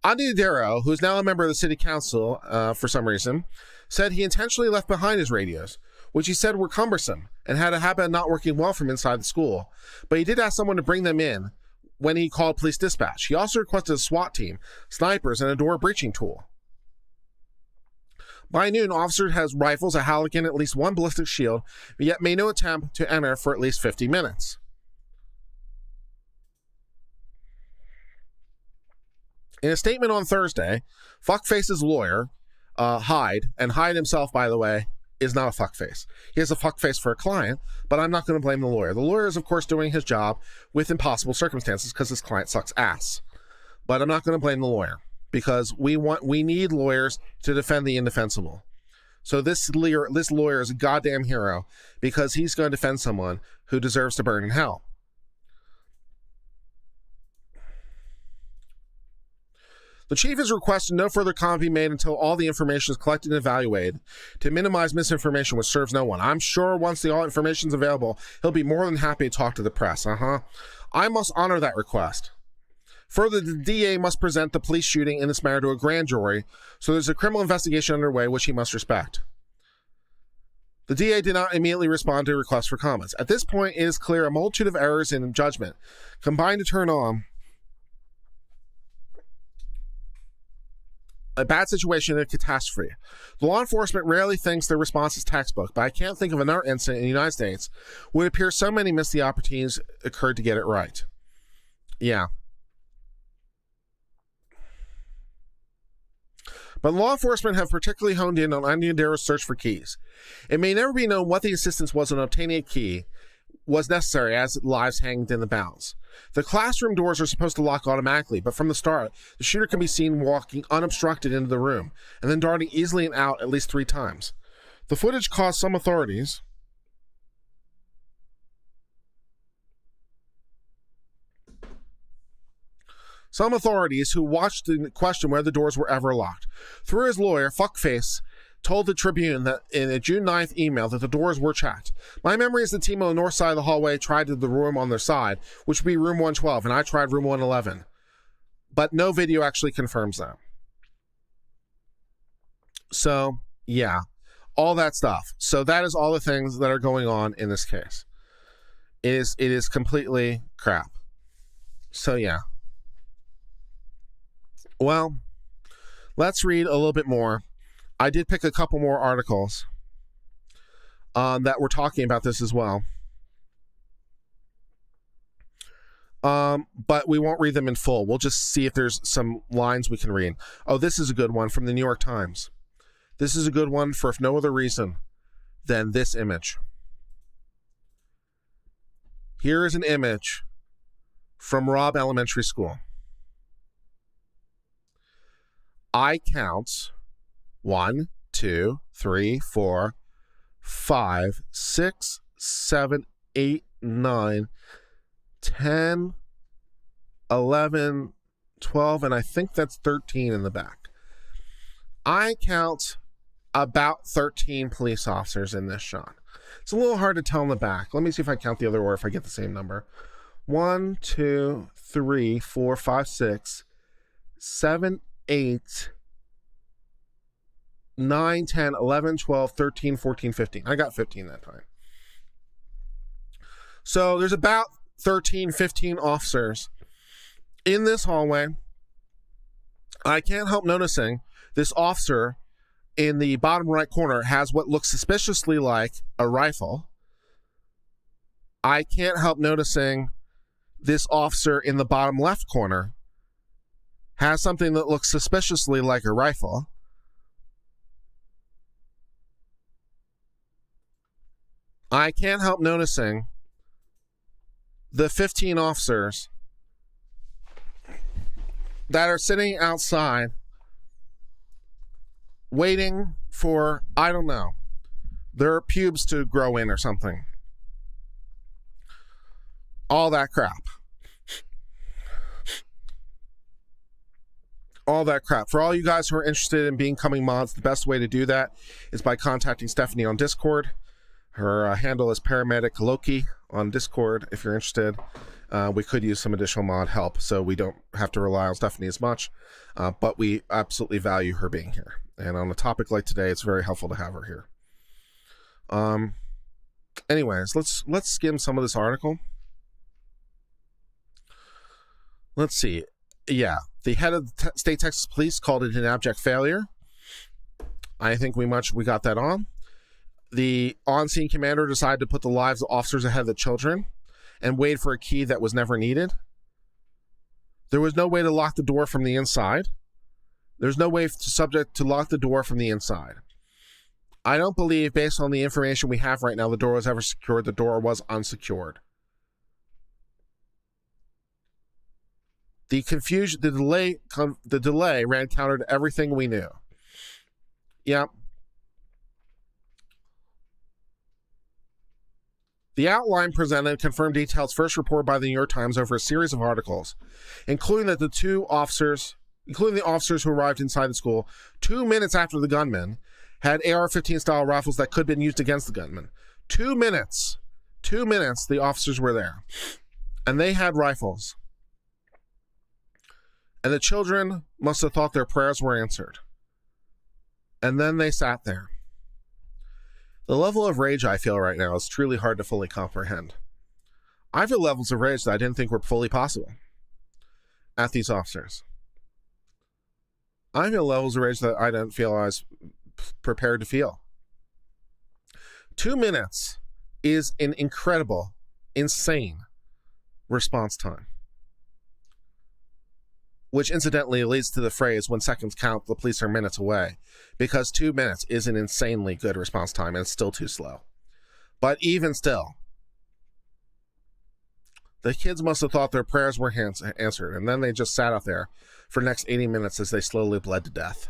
Ondiadero, who is now a member of the city council for some reason, said he intentionally left behind his radios, which he said were cumbersome and had a habit of not working well from inside the school, but he did ask someone to bring them in when he called police dispatch. He also requested a SWAT team, snipers, and a door breaching tool. By noon, officers has rifles, a Halligan, at least one ballistic shield, but yet made no attempt to enter for at least 50 minutes. In a statement on Thursday, Fuckface's lawyer, Hyde, and Hyde himself, by the way, is not a fuckface. He has a fuckface for a client, but I'm not going to blame the lawyer. The lawyer is, of course, doing his job with impossible circumstances because his client sucks ass. But I'm not going to blame the lawyer because we need lawyers to defend the indefensible. So this lawyer is a goddamn hero because he's going to defend someone who deserves to burn in hell. The chief has requested no further comment be made until all the information is collected and evaluated to minimize misinformation, which serves no one. I'm sure once all information is available, he'll be more than happy to talk to the press. I must honor that request. Further, the DA must present the police shooting in this matter to a grand jury, so there's a criminal investigation underway, which he must respect. The DA did not immediately respond to a request for comments. At this point, it is clear a multitude of errors in judgment combined to turn on a bad situation and a catastrophe. The law enforcement rarely thinks their response is textbook, but I can't think of another incident in the United States where it appears so many missed the opportunities occurred to get it right. Yeah. But law enforcement have particularly honed in on Ondiadero's search for keys. It may never be known what the assistance was in obtaining a key was necessary as lives hanged in the balance. The classroom doors are supposed to lock automatically, but from the start, the shooter can be seen walking unobstructed into the room and then darting easily in and out at least 3 times. The footage caused some authorities who watched to question whether the doors were ever locked. Through his lawyer, Fuckface told the Tribune that in a June 9th email that the doors were checked. My memory is the team on the north side of the hallway tried the room on their side, which would be room 112, and I tried room 111. But no video actually confirms that. So, yeah, all that stuff. So that is all the things that are going on in this case. It is completely crap. So, yeah. Well, let's read a little bit more. I did pick a couple more articles that were talking about this as well. But we won't read them in full. We'll just see if there's some lines we can read. Oh, this is a good one from the New York Times. This is a good one for if no other reason than this image. Here is an image from Robb Elementary School. I count 1, 2, 3, 4, 5, 6, 7, 8, 9, 10, 11, 12, and I think that's 13 in the back. I count about 13 police officers in this shot. It's a little hard to tell in the back. Let me see if I count the other or if I get the same number. 1, 2, 3, 4, 5, 6, 7, 8, 9, 10, 11, 12, 13, 14, 15. I got 15 that time. So there's about 13, 15 officers in this hallway. I can't help noticing this officer in the bottom right corner has what looks suspiciously like a rifle. I can't help noticing this officer in the bottom left corner has something that looks suspiciously like a rifle. I can't help noticing the 15 officers that are sitting outside waiting for, I don't know, their pubes to grow in or something. All that crap. All that crap. For all you guys who are interested in becoming mods, the best way to do that is by contacting Stephanie on Discord. Her handle is Paramedic Loki on Discord if you're interested. We could use some additional mod help, so we don't have to rely on Stephanie as much, but we absolutely value her being here. And on a topic like today, it's very helpful to have her here. Anyways, let's skim some of this article. Let's see. Yeah, the head of the state Texas police called it an abject failure. I think we got that on. The on-scene commander decided to put the lives of officers ahead of the children and wait for a key that was never needed. There was no way to lock the door from the inside. There's no way to lock the door from the inside. I don't believe, based on the information we have right now, the door was ever secured. The door was unsecured. The confusion, the delay ran counter to everything we knew. Yeah. The outline presented confirmed details first reported by the New York Times over a series of articles, including that the officers who arrived inside the school 2 minutes after the gunman had AR-15 style rifles that could have been used against the gunman. 2 minutes. 2 minutes the officers were there. And they had rifles. And the children must have thought their prayers were answered. And then they sat there. The level of rage I feel right now is truly hard to fully comprehend. I feel levels of rage that I didn't think were fully possible at these officers. I feel levels of rage that I didn't feel I was prepared to feel. 2 minutes is an incredible, insane response time. Which incidentally leads to the phrase, when seconds count, the police are minutes away. Because 2 minutes is an insanely good response time, and it's still too slow. But even still, the kids must have thought their prayers were answered, and then they just sat out there for the next 80 minutes as they slowly bled to death.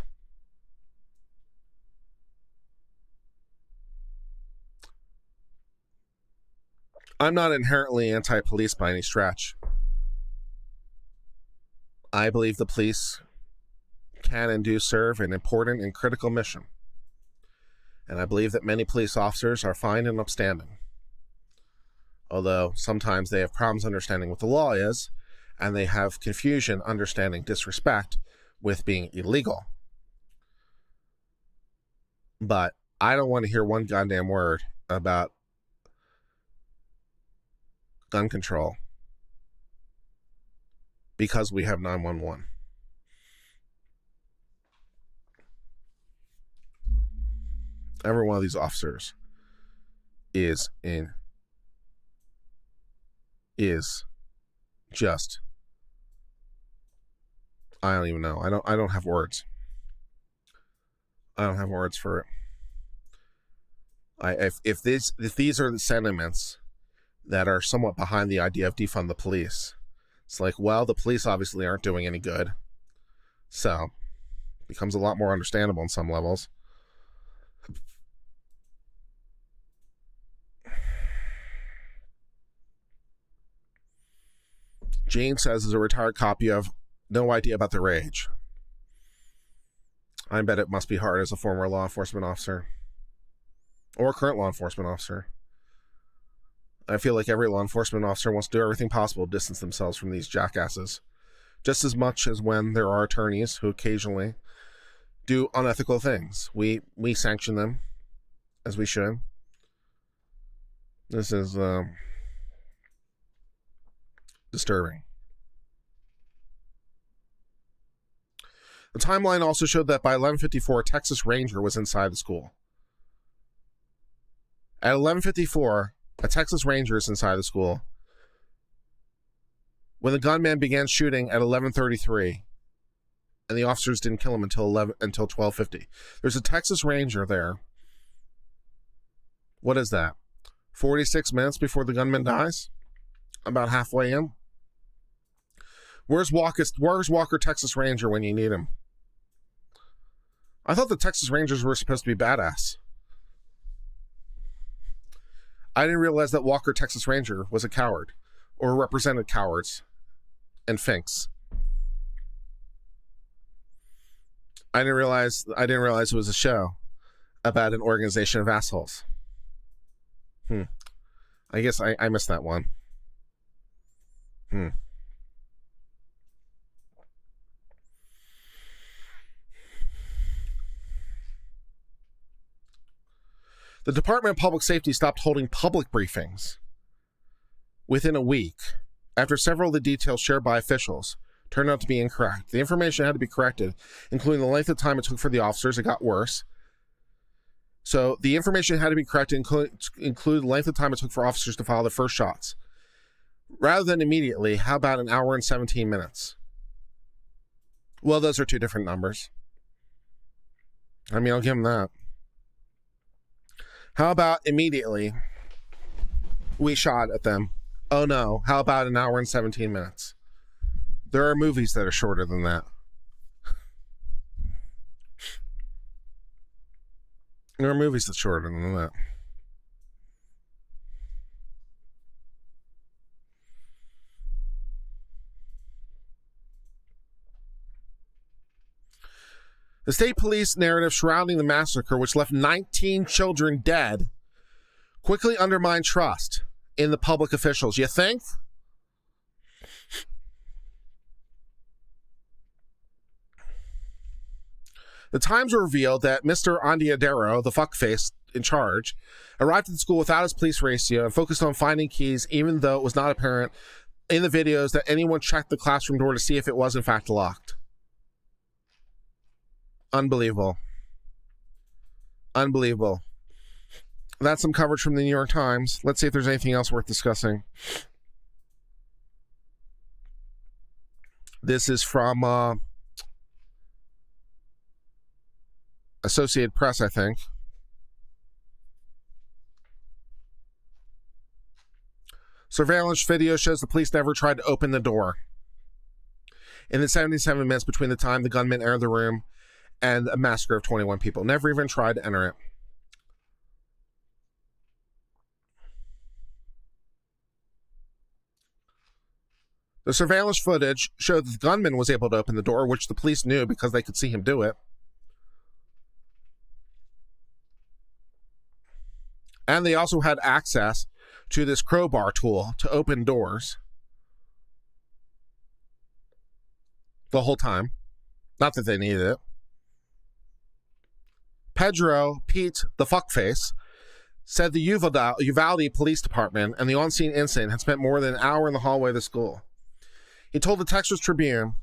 I'm not inherently anti-police by any stretch. I believe the police can and do serve an important and critical mission. And I believe that many police officers are fine and upstanding. Although sometimes they have problems understanding what the law is, and they have confusion understanding disrespect with being illegal. But I don't want to hear one goddamn word about gun control because we have 911. Every one of these officers is just, I don't even know. I don't have words. I don't have words for it. If these are the sentiments that are somewhat behind the idea of defund the police, it's like, well, the police obviously aren't doing any good. So it becomes a lot more understandable on some levels. Jane says, as a retired cop, you have no idea about their age. I bet it must be hard as a former law enforcement officer or current law enforcement officer. I feel like every law enforcement officer wants to do everything possible to distance themselves from these jackasses, just as much as when there are attorneys who occasionally do unethical things. We sanction them, as we should. This is disturbing. The timeline also showed that by 11:54, a Texas Ranger was inside the school. At 11:54, a Texas Ranger is inside the school. When the gunman began shooting at 11:33, and the officers didn't kill him until 12:50. There's a Texas Ranger there. What is that? 46 minutes before the gunman dies? About halfway in. Where's Walker Texas Ranger when you need him? I thought the Texas Rangers were supposed to be badass. I didn't realize that Walker Texas Ranger was a coward, or represented cowards and finks. I didn't realize it was a show about an organization of assholes. I guess I missed that one. The Department of Public Safety stopped holding public briefings within a week after several of the details shared by officials turned out to be incorrect. The information had to be corrected, including the length of time it took for the officers. It got worse. So the information had to be corrected, include the length of time it took for officers to fire the first shots. Rather than immediately, how about an hour and 17 minutes? Well, those are two different numbers. I mean, I'll give them that. How about immediately we shot at them? Oh no, how about an hour and 17 minutes? There are movies that are shorter than that. There are movies that's shorter than that. The state police narrative surrounding the massacre, which left 19 children dead, quickly undermined trust in the public officials. You think? The Times revealed that Mr. Andiadero, the fuckface in charge, arrived at the school without his police ratio and focused on finding keys, even though it was not apparent in the videos that anyone checked the classroom door to see if it was in fact locked. Unbelievable. Unbelievable. That's some coverage from the New York Times. Let's see if there's anything else worth discussing. This is from Associated Press, I think. Surveillance video shows the police never tried to open the door. In the 77 minutes between the time the gunman entered the room and a massacre of 21 people. Never even tried to enter it. The surveillance footage showed that the gunman was able to open the door, which the police knew because they could see him do it. And they also had access to this crowbar tool to open doors the whole time. Not that they needed it. Pete, the fuckface, said the Uvalde Police Department and the on-scene incident had spent more than an hour in the hallway of the school. He told the Texas Tribune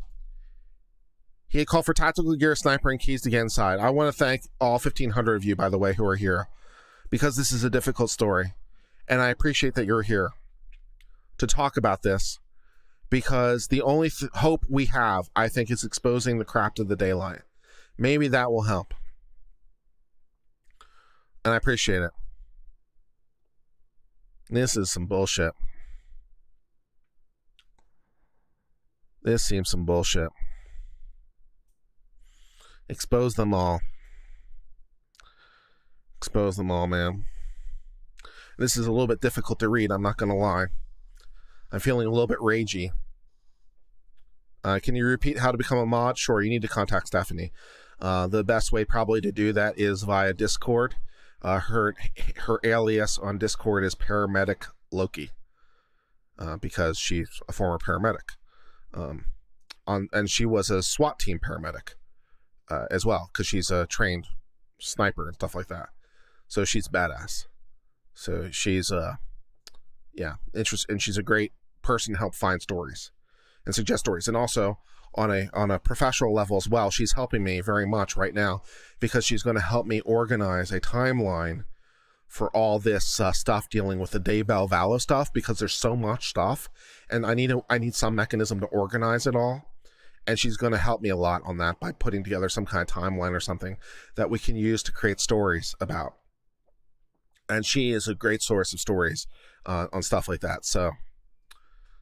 he had called for tactical gear, sniper, and keys to get inside. I want to thank all 1,500 of you, by the way, who are here, because this is a difficult story, and I appreciate that you're here to talk about this, because the only hope we have, I think, is exposing the crap to the daylight. Maybe that will help. And I appreciate it. This is some bullshit. This seems some bullshit. Expose them all. Expose them all, man. This is a little bit difficult to read, I'm not going to lie. I'm feeling a little bit ragey. Can you repeat how to become a mod? Sure, you need to contact Stephanie. The best way probably to do that is via Discord. Her alias on Discord is Paramedic Loki, because she's a former paramedic. And she was a SWAT team paramedic as well, because she's a trained sniper and stuff like that. So she's badass. So she's interesting, and she's a great person to help find stories and suggest stories. And also on a professional level as well, she's helping me very much right now, because she's going to help me organize a timeline for all this stuff dealing with the Daybell Vallow stuff, because there's so much stuff, and I need some mechanism to organize it all. And she's going to help me a lot on that by putting together some kind of timeline or something that we can use to create stories about. And she is a great source of stories on stuff like that. So,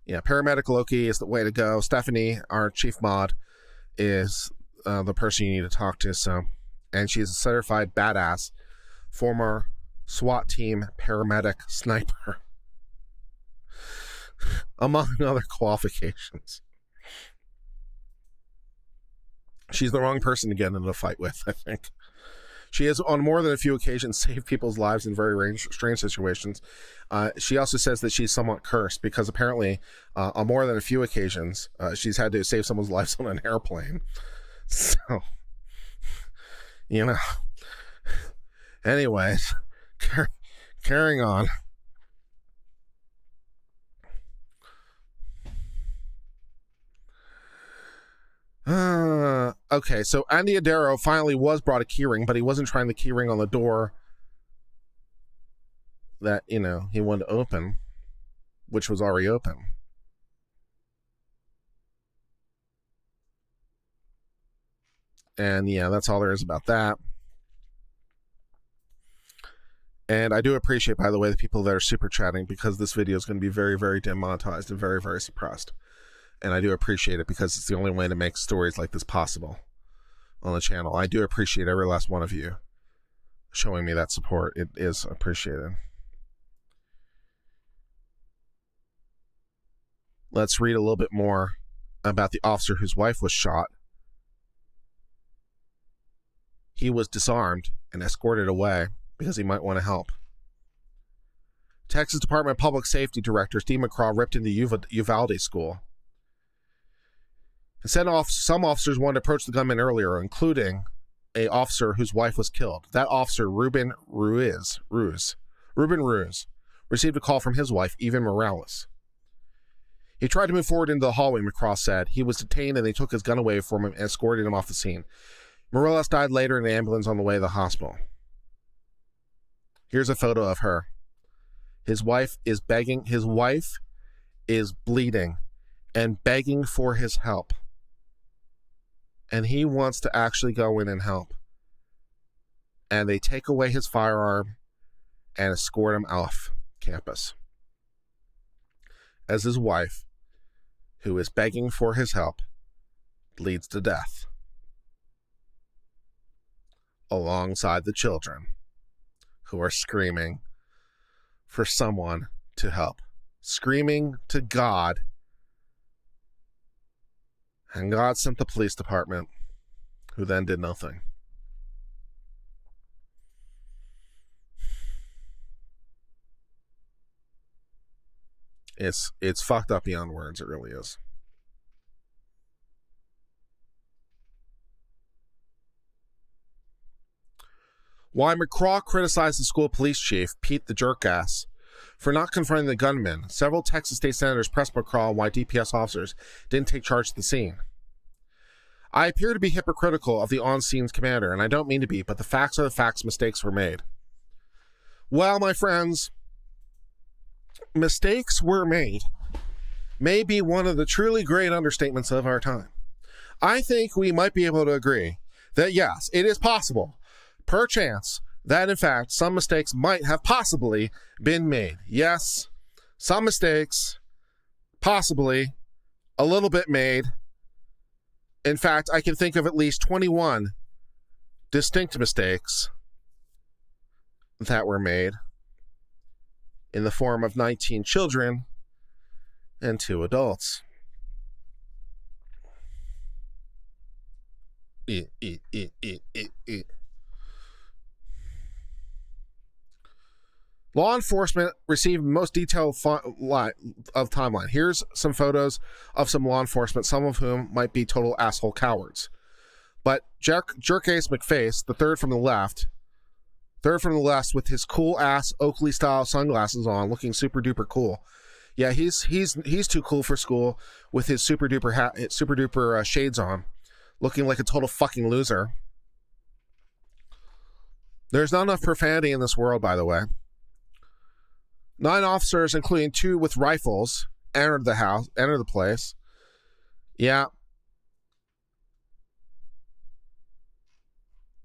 yeah, Paramedic Loki is the way to go. Stephanie, our chief mod, is the person you need to talk to. So, and she's a certified badass, former SWAT team paramedic sniper, among other qualifications. She's the wrong person to get into a fight with, I think. She has, on more than a few occasions, saved people's lives in very strange situations. She also says that she's somewhat cursed, because apparently, on more than a few occasions, she's had to save someone's lives on an airplane. So, you know. Anyways, carrying on. Okay, so Andy Adaro finally was brought a keyring, but he wasn't trying the keyring on the door that, he wanted to open, which was already open. And yeah, that's all there is about that. And I do appreciate, by the way, the people that are super chatting, because this video is going to be very, very demonetized and very, very suppressed. And I do appreciate it, because it's the only way to make stories like this possible on the channel. I do appreciate every last one of you showing me that support. It is appreciated. Let's read a little bit more about the officer whose wife was shot. He was disarmed and escorted away because he might want to help. Texas Department of Public Safety Director Steve McCraw ripped into Uvalde school. And some officers wanted to approach the gunman earlier, including an officer whose wife was killed. That officer, Ruben Ruiz, received a call from his wife, Eva Morales. He tried to move forward into the hallway, McCraw said. He was detained, and they took his gun away from him and escorted him off the scene. Morales died later in an ambulance on the way to the hospital. Here's a photo of her. His wife is begging. His wife is bleeding and begging for his help. And he wants to actually go in and help. And they take away his firearm and escort him off campus, as his wife, who is begging for his help, bleeds to death, alongside the children who are screaming for someone to help, screaming to God. And God sent the police department, who then did nothing. It's fucked up beyond words. It really is. Why McCraw criticized the school police chief, Pete the Jerkass, for not confronting the gunman. Several Texas state senators pressed McCraw on why DPS officers didn't take charge of the scene. I appear to be hypocritical of the on-scene's commander, and I don't mean to be, but the facts are the facts. Mistakes were made. Well, my friends, mistakes were made. may be one of the truly great understatements of our time. I think we might be able to agree that yes, it is possible, perchance, that in fact some mistakes might have possibly been made. Yes, some mistakes, possibly, a little bit made. In fact, I can think of at least 21 distinct mistakes that were made in the form of 19 children and 2 adults. Law enforcement received most detailed timeline. Here's some photos of some law enforcement, some of whom might be total asshole cowards. But Jerkace McFace, the third from the left with his cool ass Oakley style sunglasses on, looking super duper cool. Yeah, he's too cool for school with his super duper shades on, looking like a total fucking loser. There's not enough profanity in this world, by the way. 9 officers, including 2 with rifles, entered the place. Yeah.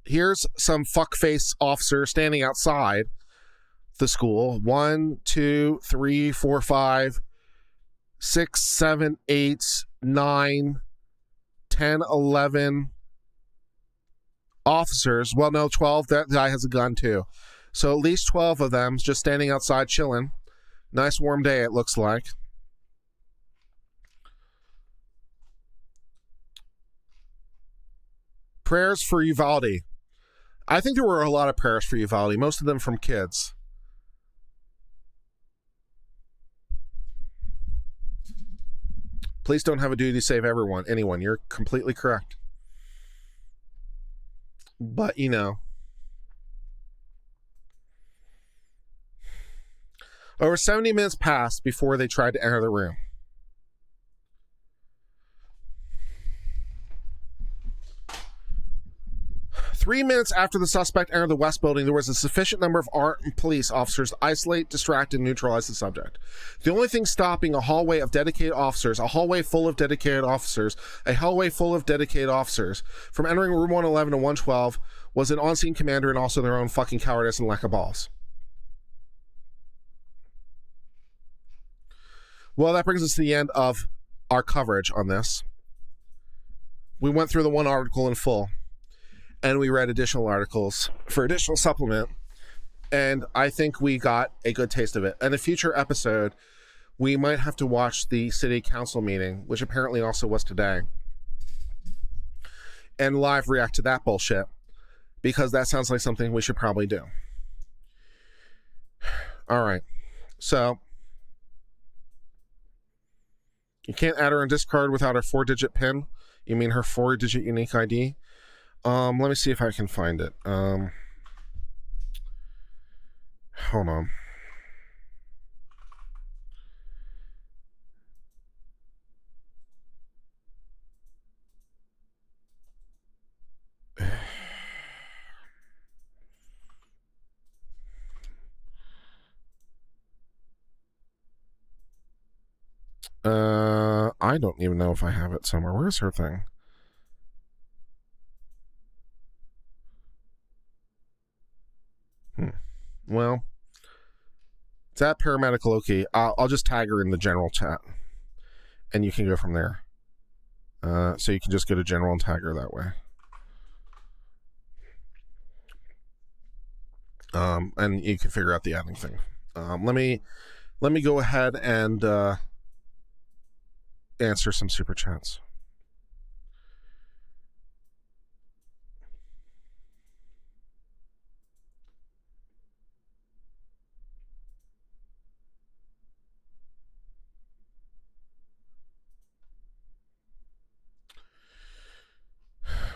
Here's some fuckface officer standing outside the school. 1, 2, 3, 4, 5, 6, 7, 8, 9, 10, 11 officers. Well, no, 12. That guy has a gun too. So at least 12 of them just standing outside chilling. Nice warm day, it looks like. Prayers for Uvalde. I think there were a lot of prayers for Uvalde, most of them from kids. Police don't have a duty to save anyone. You're completely correct. But, you know. Over 70 minutes passed before they tried to enter the room. Three minutes after the suspect entered the West Building, there was a sufficient number of armed police officers to isolate, distract, and neutralize the subject. The only thing stopping a hallway full of dedicated officers, from entering room 111 to 112 was an on-scene commander and also their own fucking cowardice and lack of balls. Well, that brings us to the end of our coverage on this. We went through the one article in full, and we read additional articles for additional supplement, and I think we got a good taste of it. In a future episode, we might have to watch the city council meeting, which apparently also was today, and live react to that bullshit, because that sounds like something we should probably do. All right, so you can't add her on Discard without her 4-digit PIN. You mean her 4-digit unique ID? Let me see if I can find it. Hold on. I don't even know if I have it somewhere. Where's her thing? Well, it's at Paramedic Loki. I'll just tag her in the general chat, and you can go from there. So you can just go to general and tag her that way. And you can figure out the adding thing. Let me go ahead and answer some super chats.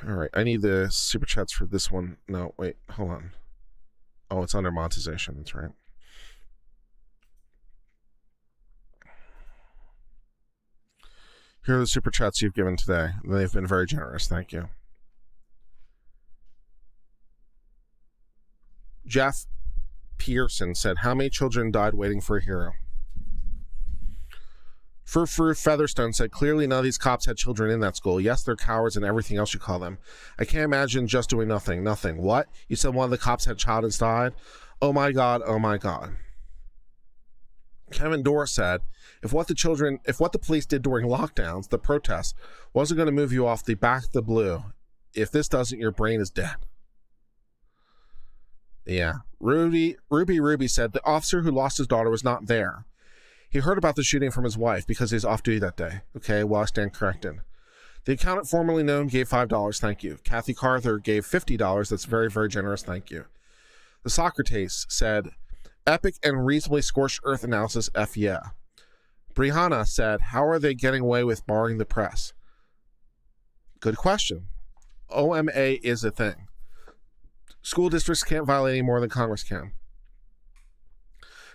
All right, I need the super chats for this one. No, wait, hold on. Oh, it's under monetization. That's right. Here are the super chats you've given today. They've been very generous. Thank you. Jeff Pearson said, how many children died waiting for a hero? Frou Featherstone said, clearly none of these cops had children in that school. Yes, they're cowards and everything else you call them. I can't imagine just doing nothing. Nothing. What? You said one of the cops had a child inside? Oh my God. Oh my God. Kevin Dorr said, if what the police did during lockdowns, the protests, wasn't going to move you off the back of the blue, if this doesn't, your brain is dead. Yeah. Ruby said, the officer who lost his daughter was not there. He heard about the shooting from his wife because he's off duty that day. Okay, well, I stand corrected. The accountant formerly known gave $5. Thank you. Kathy Carther gave $50. That's very, very generous. Thank you. The Socrates said, epic and reasonably scorched earth analysis. F yeah. Brianna said, how are they getting away with barring the press? Good question. OMA is a thing. School districts can't violate any more than Congress can.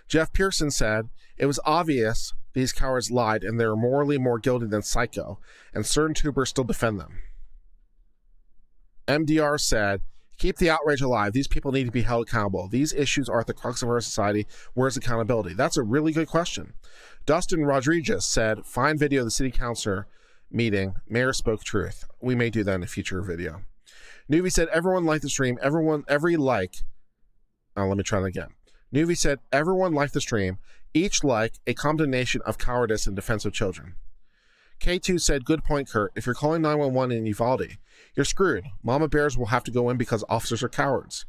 Jeff Pearson said, it was obvious these cowards lied and they're morally more guilty than Psycho, and certain tubers still defend them. MDR said, keep the outrage alive. These people need to be held accountable. These issues are at the crux of our society. Where's accountability? That's a really good question. Dustin Rodriguez said, find video of the city council meeting. Mayor spoke truth. We may do that in a future video. Nuvi said, everyone liked the stream. Let me try that again. Nuvi said, everyone liked the stream. Each like a condemnation of cowardice in defense of children. K2 said, good point, Kurt. If you're calling 911 in Uvalde, you're screwed. Mama bears will have to go in because officers are cowards.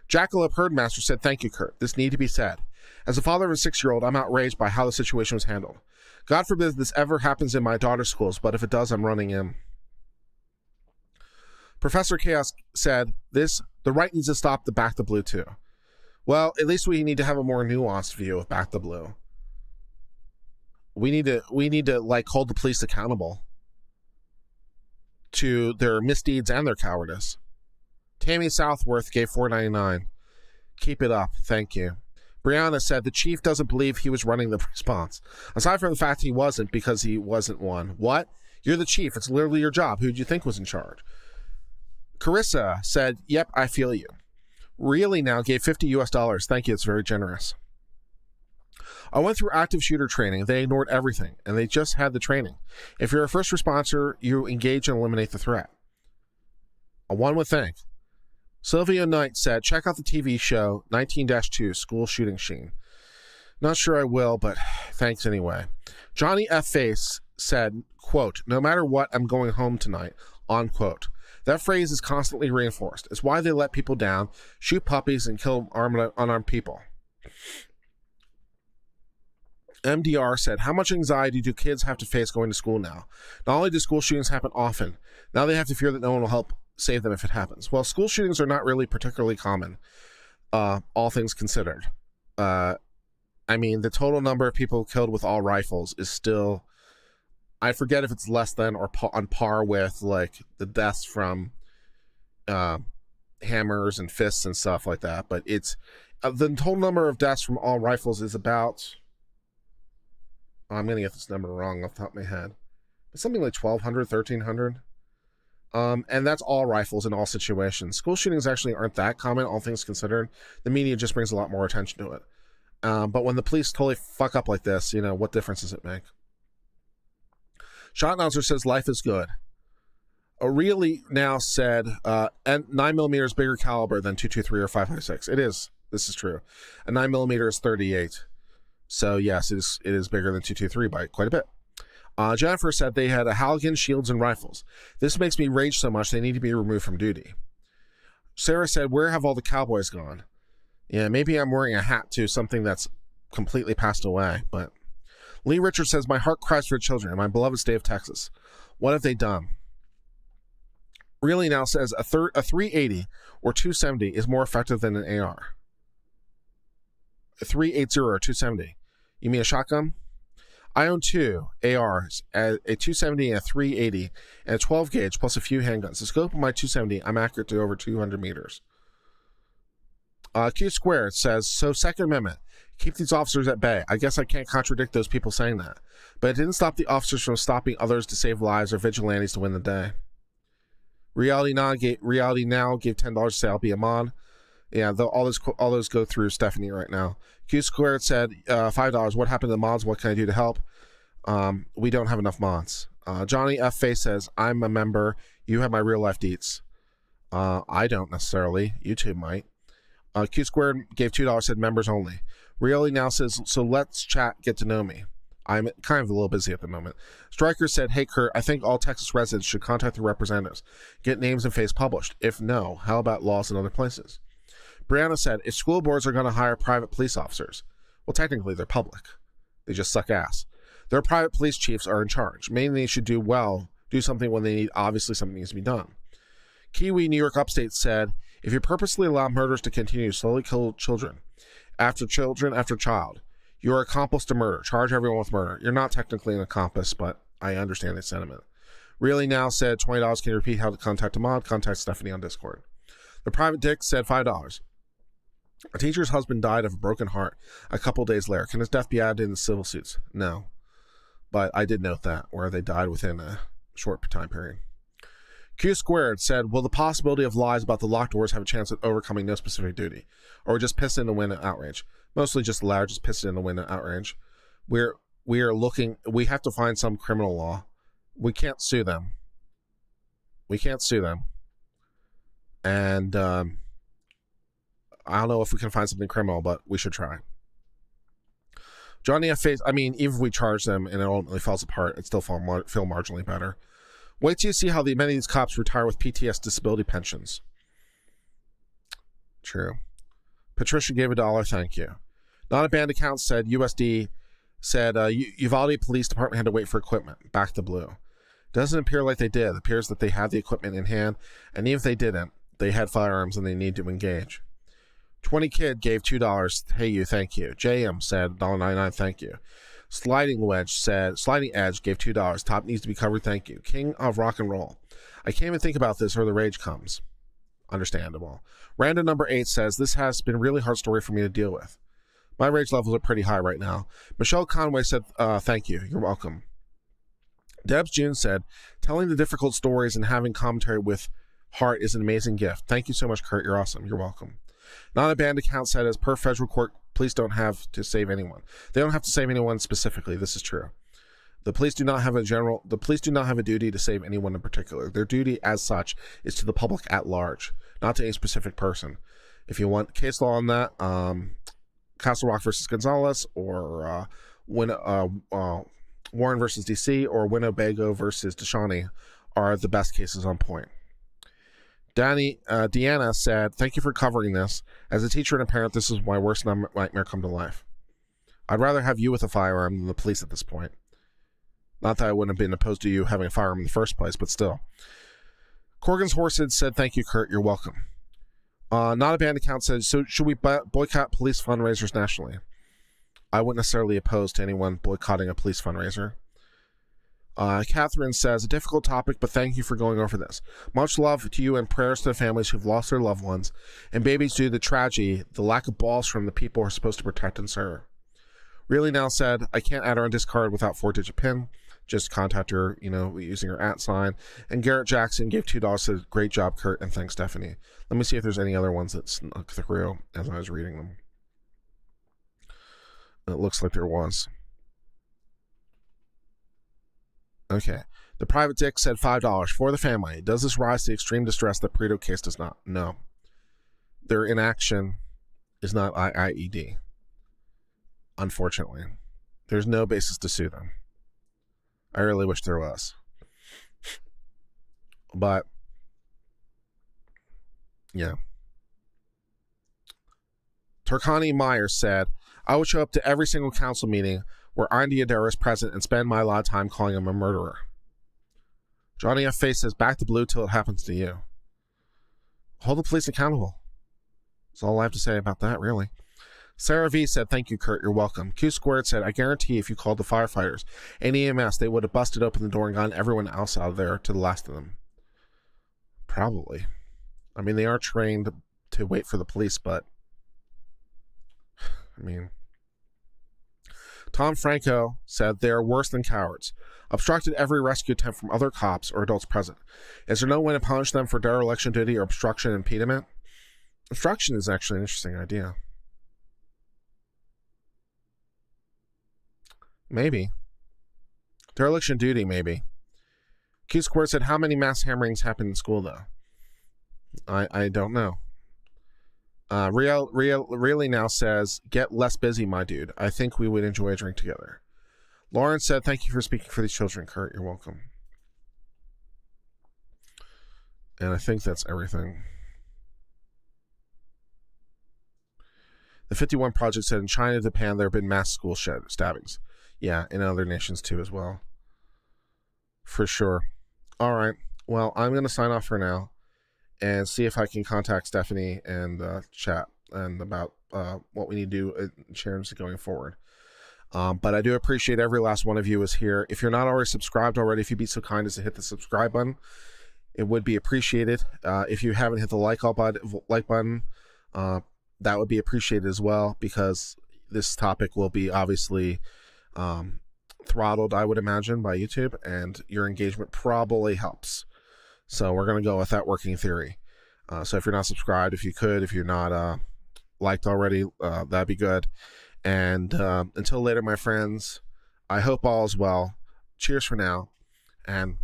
Jackalope Herdmaster said, thank you, Kurt. This need to be said. As a father of a 6-year-old, I'm outraged by how the situation was handled. God forbid this ever happens in my daughter's schools, but if it does, I'm running in. Professor Chaos said, the right needs to stop the back the blue too. Well, at least we need to have a more nuanced view of back the blue. We need to like hold the police accountable to their misdeeds and their cowardice. Tammy Southworth gave $4.99. Keep it up. Thank you. Brianna said the chief doesn't believe he was running the response. Aside from the fact he wasn't, because he wasn't one. What? You're the chief. It's literally your job. Who did you think was in charge? Carissa said, yep, I feel you. Really now gave $50 US. Thank you. It's very generous. I went through active shooter training. They ignored everything, and they just had the training. If you're a first responder, you engage and eliminate the threat. One would think. Sylvia Knight said, check out the TV show 19-2 School Shooting Sheen. Not sure I will, but thanks anyway. Johnny F. Face said, quote, no matter what, I'm going home tonight, unquote. That phrase is constantly reinforced. It's why they let people down, shoot puppies, and kill unarmed people. MDR said, how much anxiety do kids have to face going to school now? Not only do school shootings happen often, now they have to fear that no one will help save them if it happens. Well, school shootings are not really particularly common, all things considered. I mean, the total number of people killed with all rifles is still, I forget if it's less than or on par with like the deaths from hammers and fists and stuff like that. But it's the total number of deaths from all rifles is about, I'm going to get this number wrong off the top of my head. It's something like 1,200, 1,300. And that's all rifles in all situations. School shootings actually aren't that common, all things considered. The media just brings a lot more attention to it. But when the police totally fuck up like this, you know, what difference does it make? Shot Announcer says life is good. O'Reilly now said, and 9mm is bigger caliber than 223 or 5.56. It is. This is true. A 9mm is 38. So yes, it is bigger than 223 by quite a bit. Jennifer said they had a Halligan, shields, and rifles. This makes me rage so much they need to be removed from duty. Sarah said, where have all the cowboys gone? Yeah, maybe I'm wearing a hat to something that's completely passed away. But Lee Richards says, my heart cries for children in my beloved state of Texas. What have they done? Really now says a 380 or 270 is more effective than an AR. A 380 or 270. You mean a shotgun? I own 2 ARs, a 270 and a 380, and a 12 gauge plus a few handguns. The scope of my 270, I'm accurate to over 200 meters. Q Squared says, so Second Amendment, keep these officers at bay. I guess I can't contradict those people saying that. But it didn't stop the officers from stopping others to save lives or vigilantes to win the day. Reality Now gave $10 to say I'll be a mod. Yeah, all those go through Stephanie right now. Q Squared said, $5. What happened to the mods? What can I do to help? We don't have enough mods. Johnny F. Face says, I'm a member. You have my real life deets. I don't necessarily. YouTube might. Q Squared gave $2, said members only. Really now says, so let's chat, get to know me. I'm kind of a little busy at the moment. Stryker said, hey Kurt, I think all Texas residents should contact their representatives. Get names and face published. If no, how about laws in other places? Brianna said, if school boards are going to hire private police officers, well, technically they're public. They just suck ass. Their private police chiefs are in charge. Maybe they should do something when they need, obviously something needs to be done. Kiwi, New York Upstate said, if you purposely allow murders to continue, slowly kill children after child, you're accomplice to murder. Charge everyone with murder. You're not technically an accomplice, but I understand the sentiment. Really now said, $20. Can you repeat how to contact a mod? Contact Stephanie on Discord. The private dick said $5. A teacher's husband died of a broken heart a couple days later. Can his death be added in the civil suits? No. But I did note that, where they died within a short time period. Q Squared said, will the possibility of lies about the locked doors have a chance of overcoming no specific duty? Or just piss in the wind and outrage? Mostly just loud, just piss in the wind and outrage. We have to find some criminal law. We can't sue them. And I don't know if we can find something criminal, but we should try. Johnny F. Face, even if we charge them and it ultimately falls apart, it'd still feel marginally better. Wait till you see how many of these cops retire with PTS disability pensions. True. Patricia gave $1, thank you. Not a band account said, USD said, Uvalde Police Department had to wait for equipment. Back to blue. Doesn't appear like they did. It appears that they had the equipment in hand, and even if they didn't, they had firearms and they need to engage. 20 Kid gave $2. Hey you, thank you. JM said $1.99, thank you. Sliding Edge gave $2. Top needs to be covered, thank you. King of Rock and Roll. I can't even think about this or the rage comes. Understandable. Random number 8 says, this has been a really hard story for me to deal with. My rage levels are pretty high right now. Michelle Conway said, thank you. You're welcome. Debs June said, telling the difficult stories and having commentary with heart is an amazing gift. Thank you so much, Kurt. You're awesome. You're welcome. Not a band account said, as per federal court, police don't have to save anyone. They don't have to save anyone specifically. This is true. The police do not have a duty to save anyone in particular. Their duty as such is to the public at large, not to any specific person. If you want case law on that, Castle Rock versus Gonzalez, or Warren versus DC, or Winnebago versus DeShawnee are the best cases on point. Deanna said, thank you for covering this. As a teacher and a parent, this is my worst nightmare come to life. I'd rather have you with a firearm than the police at this point. Not that I wouldn't have been opposed to you having a firearm in the first place, but still. Corgan's Horsehead said, thank you, Kurt. You're welcome. Not a band account said, so should we boycott police fundraisers nationally? I wouldn't necessarily oppose to anyone boycotting a police fundraiser. Catherine says, a difficult topic, but thank you for going over this. Much love to you and prayers to the families who've lost their loved ones and babies due to the tragedy, the lack of balls from the people who are supposed to protect and serve. Really now said, I can't add her on Discord without 4-digit PIN. Just contact her, using her @sign. And Garrett Jackson gave $2, said, great job, Kurt, and thanks, Stephanie. Let me see if there's any other ones that snuck through as I was reading them. It looks like there was. Okay. The private dick said $5 for the family. Does this rise to the extreme distress that Perito case does not? No. Their inaction is not IIED. Unfortunately. There's no basis to sue them. I really wish there was. But, yeah. Turkani Myers said, I would show up to every single council meeting where Andy Adair is present and spend my lot of time calling him a murderer. Johnny F. Face says, back to blue till it happens to you. Hold the police accountable. That's all I have to say about that, really. Sarah V said, thank you, Kurt. You're welcome. Q Squared said, I guarantee if you called the firefighters and EMS, they would have busted open the door and gotten everyone else out of there to the last of them. Probably. They are trained to wait for the police, but Tom Franco said, they are worse than cowards. Obstructed every rescue attempt from other cops or adults present. Is there no way to punish them for dereliction duty or obstruction and impediment? Obstruction is actually an interesting idea. Maybe. Dereliction duty, maybe. Q Square said, how many mass hammerings happen in school, though? I don't know. Really now says, get less busy, my dude. I think we would enjoy a drink together. Lauren said, thank you for speaking for these children, Kurt. You're welcome. And I think that's everything. The 51 Project said, in China and Japan, there have been mass school stabbings. Yeah, in other nations too as well. For sure. All right. Well, I'm going to sign off for now and see if I can contact Stephanie and chat and about what we need to do in terms of going forward. But I do appreciate every last one of you is here. If you're not already subscribed already, if you'd be so kind as to hit the subscribe button, it would be appreciated. If you haven't hit the like button, that would be appreciated as well, because this topic will be obviously throttled, I would imagine, by YouTube, and your engagement probably helps. So we're going to go with that working theory. So if you're not subscribed, if you're not liked already, that'd be good. And until later, my friends, I hope all is well. Cheers for now, and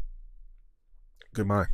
goodbye.